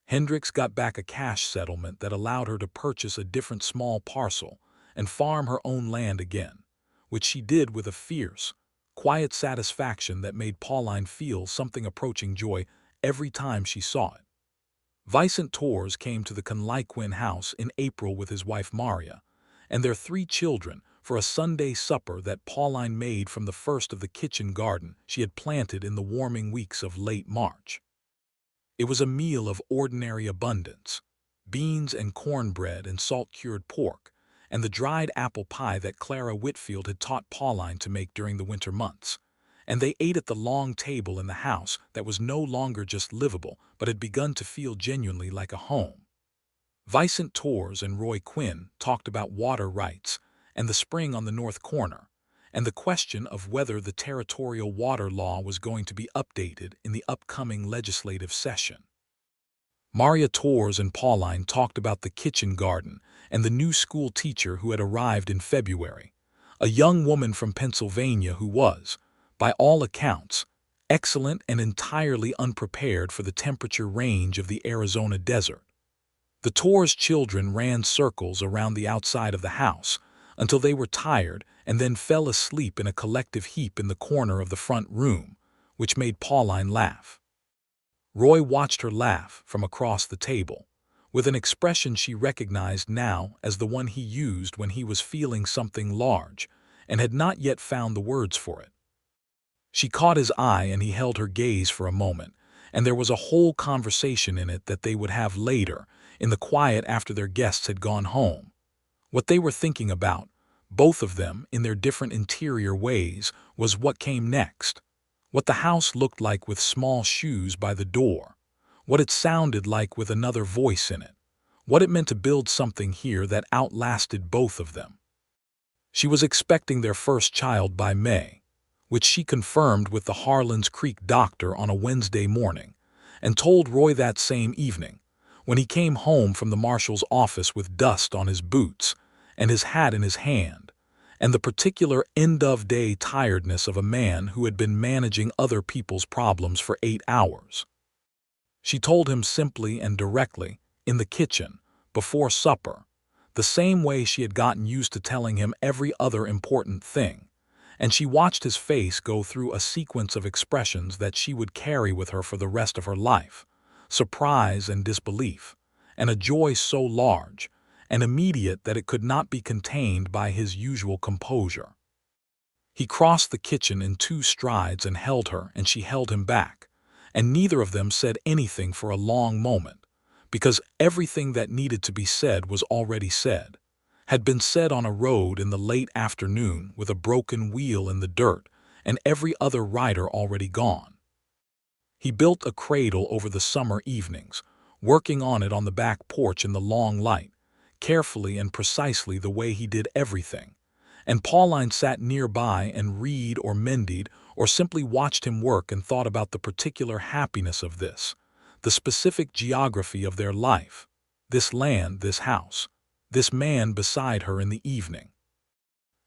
Hendricks got back a cash settlement that allowed her to purchase a different small parcel and farm her own land again, which she did with a fierce, quiet satisfaction that made Pauline feel something approaching joy every time she saw it. Vicent Torres came to the Conley Quinn house in April with his wife Maria and their 3 children for a Sunday supper that Pauline made from the first of the kitchen garden she had planted in the warming weeks of late March. It was a meal of ordinary abundance: beans and cornbread and salt-cured pork, and the dried apple pie that Clara Whitfield had taught Pauline to make during the winter months. And they ate at the long table in the house that was no longer just livable, but had begun to feel genuinely like a home. Vicent Torres and Roy Quinn talked about water rights and the spring on the north corner, and the question of whether the territorial water law was going to be updated in the upcoming legislative session. Maria Torres and Pauline talked about the kitchen garden and the new school teacher who had arrived in February, a young woman from Pennsylvania who was, by all accounts, excellent and entirely unprepared for the temperature range of the Arizona desert. The Torres children ran circles around the outside of the house until they were tired and then fell asleep in a collective heap in the corner of the front room, which made Pauline laugh. Roy watched her laugh from across the table, with an expression she recognized now as the one he used when he was feeling something large and had not yet found the words for it. She caught his eye and he held her gaze for a moment, and there was a whole conversation in it that they would have later, in the quiet after their guests had gone home. What they were thinking about, both of them in their different interior ways, was what came next. What the house looked like with small shoes by the door. What it sounded like with another voice in it. What it meant to build something here that outlasted both of them. She was expecting their first child by May, which she confirmed with the Harlan's Creek doctor on a Wednesday morning, and told Roy that same evening, when he came home from the marshal's office with dust on his boots and his hat in his hand, and the particular end-of-day tiredness of a man who had been managing other people's problems for 8 hours. She told him simply and directly, in the kitchen, before supper, the same way she had gotten used to telling him every other important thing, and she watched his face go through a sequence of expressions that she would carry with her for the rest of her life: surprise and disbelief, and a joy so large and immediate that it could not be contained by his usual composure. He crossed the kitchen in 2 strides and held her, and she held him back, and neither of them said anything for a long moment, because everything that needed to be said was already said, had been said on a road in the late afternoon with a broken wheel in the dirt and every other rider already gone. He built a cradle over the summer evenings, working on it on the back porch in the long light, carefully and precisely the way he did everything, and Pauline sat nearby and read or mended or simply watched him work and thought about the particular happiness of this, the specific geography of their life, this land, this house, this man beside her in the evening.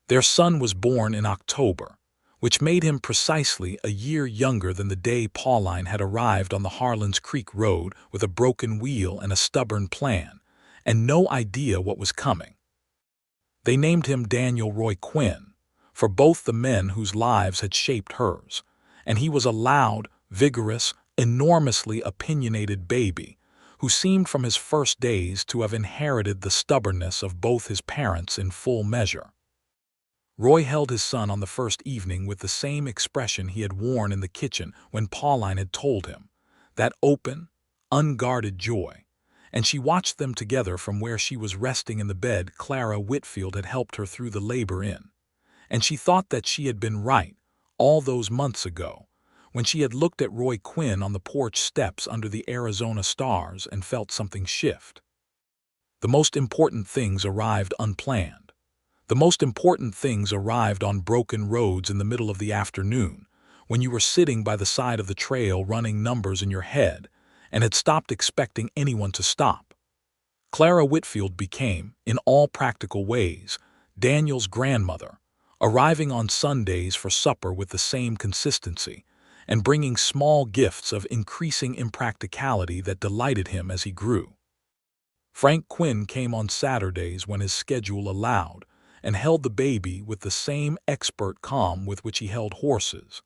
Their son was born in October, which made him precisely a year younger than the day Pauline had arrived on the Harlan's Creek road with a broken wheel and a stubborn plan, and no idea what was coming. They named him Daniel Roy Quinn, for both the men whose lives had shaped hers, and he was a loud, vigorous, enormously opinionated baby who seemed from his first days to have inherited the stubbornness of both his parents in full measure. Roy held his son on the first evening with the same expression he had worn in the kitchen when Pauline had told him, that open, unguarded joy, and she watched them together from where she was resting in the bed Clara Whitfield had helped her through the labor in, and she thought that she had been right all those months ago, when she had looked at Roy Quinn on the porch steps under the Arizona stars and felt something shift. The most important things arrived unplanned. The most important things arrived on broken roads in the middle of the afternoon, when you were sitting by the side of the trail running numbers in your head and had stopped expecting anyone to stop. Clara Whitfield became, in all practical ways, Daniel's grandmother, arriving on Sundays for supper with the same consistency, and bringing small gifts of increasing impracticality that delighted him as he grew. Frank Quinn came on Saturdays when his schedule allowed, and held the baby with the same expert calm with which he held horses,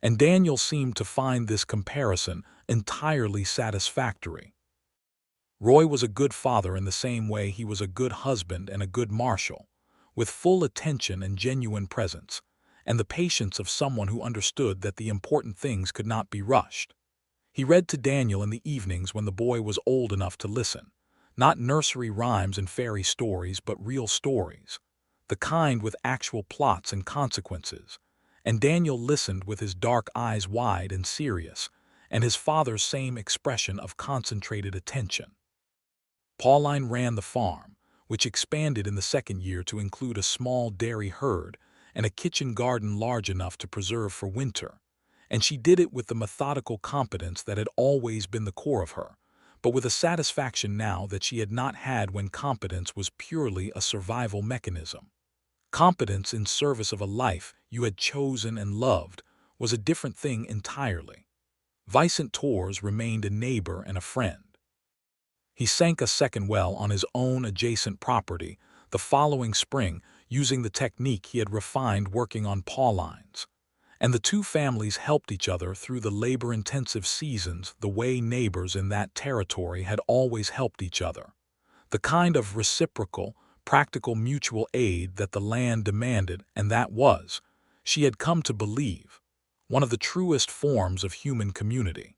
and Daniel seemed to find this comparison entirely satisfactory. Roy was a good father in the same way he was a good husband and a good marshal, with full attention and genuine presence, and the patience of someone who understood that the important things could not be rushed. He read to Daniel in the evenings when the boy was old enough to listen, not nursery rhymes and fairy stories but real stories, the kind with actual plots and consequences, and Daniel listened with his dark eyes wide and serious, and his father's same expression of concentrated attention. Pauline ran the farm, which expanded in the second year to include a small dairy herd and a kitchen garden large enough to preserve for winter, and she did it with the methodical competence that had always been the core of her, but with a satisfaction now that she had not had when competence was purely a survival mechanism. Competence in service of a life you had chosen and loved was a different thing entirely. Vicent Torres remained a neighbor and a friend. He sank a second well on his own adjacent property the following spring using the technique he had refined working on Pauline's, and the two families helped each other through the labor-intensive seasons the way neighbors in that territory had always helped each other, the kind of reciprocal, practical mutual aid that the land demanded, and that was, she had come to believe, one of the truest forms of human community.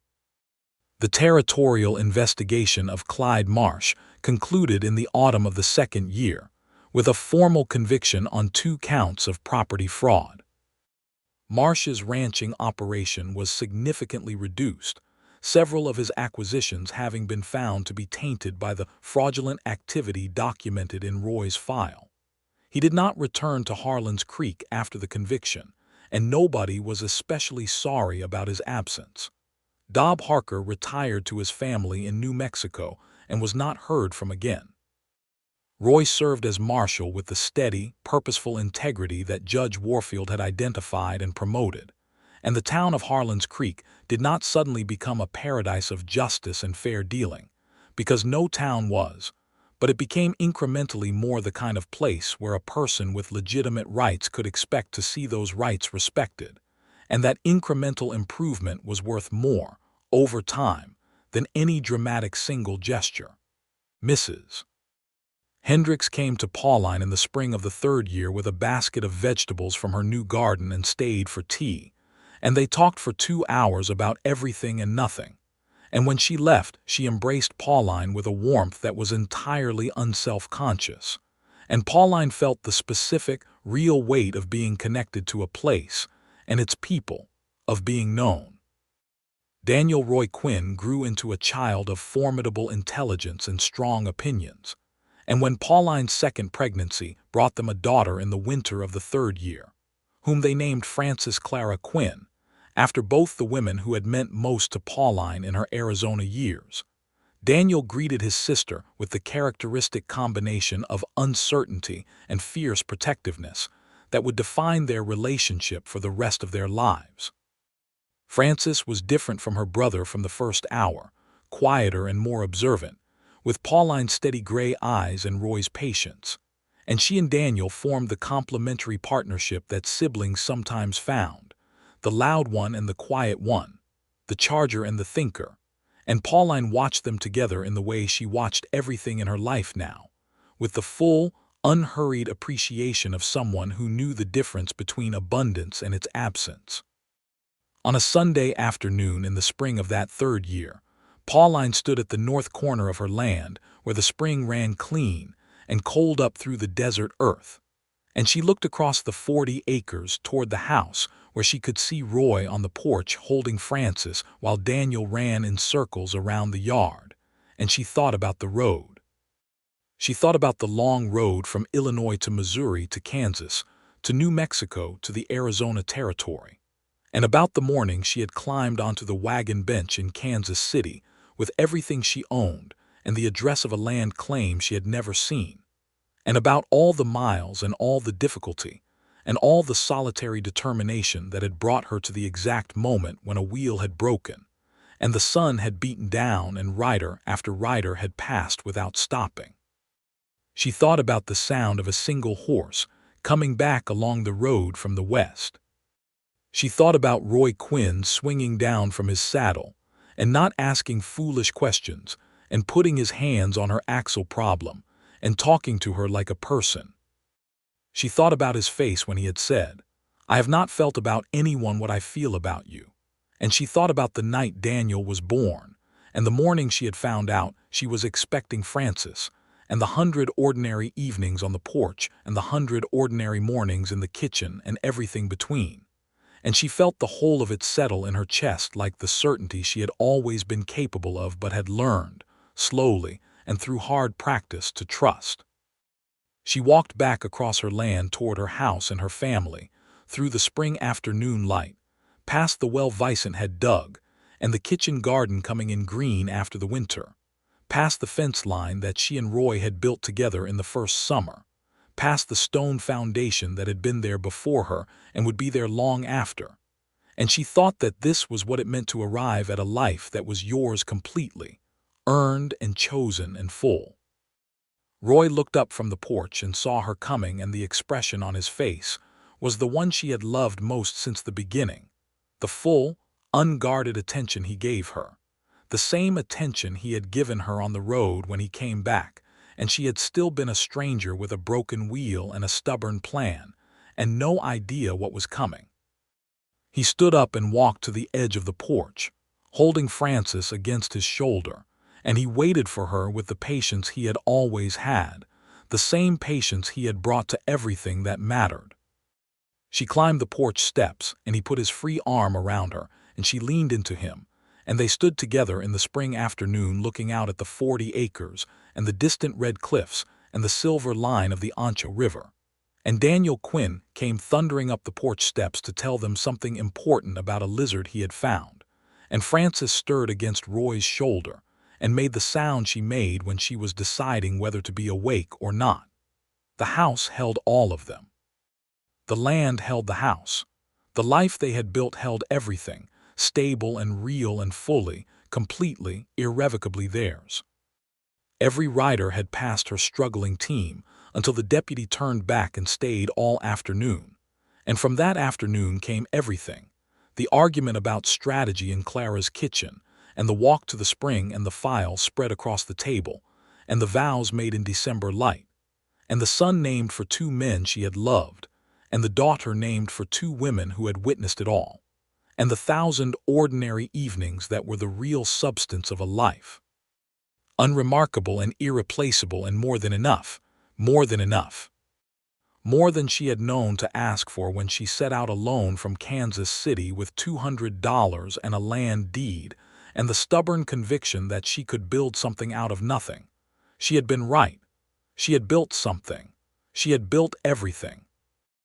The territorial investigation of Clyde Marsh concluded in the autumn of the second year, with a formal conviction on 2 counts of property fraud. Marsh's ranching operation was significantly reduced, several of his acquisitions having been found to be tainted by the fraudulent activity documented in Roy's file. He did not return to Harlan's Creek after the conviction, and nobody was especially sorry about his absence. Dob Harker retired to his family in New Mexico and was not heard from again. Roy served as marshal with the steady, purposeful integrity that Judge Warfield had identified and promoted, and the town of Harlan's Creek did not suddenly become a paradise of justice and fair dealing, because no town was, but it became incrementally more the kind of place where a person with legitimate rights could expect to see those rights respected, and that incremental improvement was worth more, over time, than any dramatic single gesture. Mrs. Hendricks came to Pauline in the spring of the third year with a basket of vegetables from her new garden and stayed for tea, and they talked for 2 hours about everything and nothing. And when she left, she embraced Pauline with a warmth that was entirely unself-conscious. And Pauline felt the specific, real weight of being connected to a place, and its people, of being known. Daniel Roy Quinn grew into a child of formidable intelligence and strong opinions. And when Pauline's second pregnancy brought them a daughter in the winter of the third year, whom they named Frances Clara Quinn, after both the women who had meant most to Pauline in her Arizona years, Daniel greeted his sister with the characteristic combination of uncertainty and fierce protectiveness that would define their relationship for the rest of their lives. Frances was different from her brother from the first hour, quieter and more observant, with Pauline's steady gray eyes and Roy's patience, and she and Daniel formed the complementary partnership that siblings sometimes found, the loud one and the quiet one, the charger and the thinker, and Pauline watched them together in the way she watched everything in her life now, with the full, unhurried appreciation of someone who knew the difference between abundance and its absence. On a Sunday afternoon in the spring of that third year, Pauline stood at the north corner of her land where the spring ran clean and cold up through the desert earth, and she looked across the 40 acres toward the house where she could see Roy on the porch holding Frances while Daniel ran in circles around the yard, and she thought about the road. She thought about the long road from Illinois to Missouri to Kansas, to New Mexico to the Arizona Territory, and about the morning she had climbed onto the wagon bench in Kansas City with everything she owned and the address of a land claim she had never seen, and about all the miles and all the difficulty, and all the solitary determination that had brought her to the exact moment when a wheel had broken, and the sun had beaten down and rider after rider had passed without stopping. She thought about the sound of a single horse coming back along the road from the west. She thought about Roy Quinn swinging down from his saddle and not asking foolish questions and putting his hands on her axle problem and talking to her like a person. She thought about his face when he had said, "I have not felt about anyone what I feel about you." And she thought about the night Daniel was born, and the morning she had found out she was expecting Frances, and the 100 ordinary evenings on the porch and the 100 ordinary mornings in the kitchen and everything between. And she felt the whole of it settle in her chest like the certainty she had always been capable of but had learned, slowly and through hard practice, to trust. She walked back across her land toward her house and her family, through the spring afternoon light, past the well Vicent had dug, and the kitchen garden coming in green after the winter, past the fence line that she and Roy had built together in the first summer, past the stone foundation that had been there before her and would be there long after, and she thought that this was what it meant to arrive at a life that was yours completely, earned and chosen and full. Roy looked up from the porch and saw her coming, and the expression on his face was the one she had loved most since the beginning, the full, unguarded attention he gave her, the same attention he had given her on the road when he came back, and she had still been a stranger with a broken wheel and a stubborn plan, and no idea what was coming. He stood up and walked to the edge of the porch, holding Frances against his shoulder, and he waited for her with the patience he had always had, the same patience he had brought to everything that mattered. She climbed the porch steps, and he put his free arm around her, and she leaned into him, and they stood together in the spring afternoon looking out at the 40 acres and the distant red cliffs and the silver line of the Ancha River. And Daniel Quinn came thundering up the porch steps to tell them something important about a lizard he had found, and Frances stirred against Roy's shoulder and made the sound she made when she was deciding whether to be awake or not. The house held all of them. The land held the house. The life they had built held everything, stable and real and fully, completely, irrevocably theirs. Every rider had passed her struggling team until the deputy turned back and stayed all afternoon. And from that afternoon came everything: the argument about strategy in Clara's kitchen, and the walk to the spring and the files spread across the table, and the vows made in December light, and the son named for two men she had loved, and the daughter named for two women who had witnessed it all, and the 1,000 ordinary evenings that were the real substance of a life. Unremarkable and irreplaceable, and more than enough, more than enough. More than she had known to ask for when she set out alone from Kansas City with $200 and a land deed, and the stubborn conviction that she could build something out of nothing. She had been right. She had built something. She had built everything.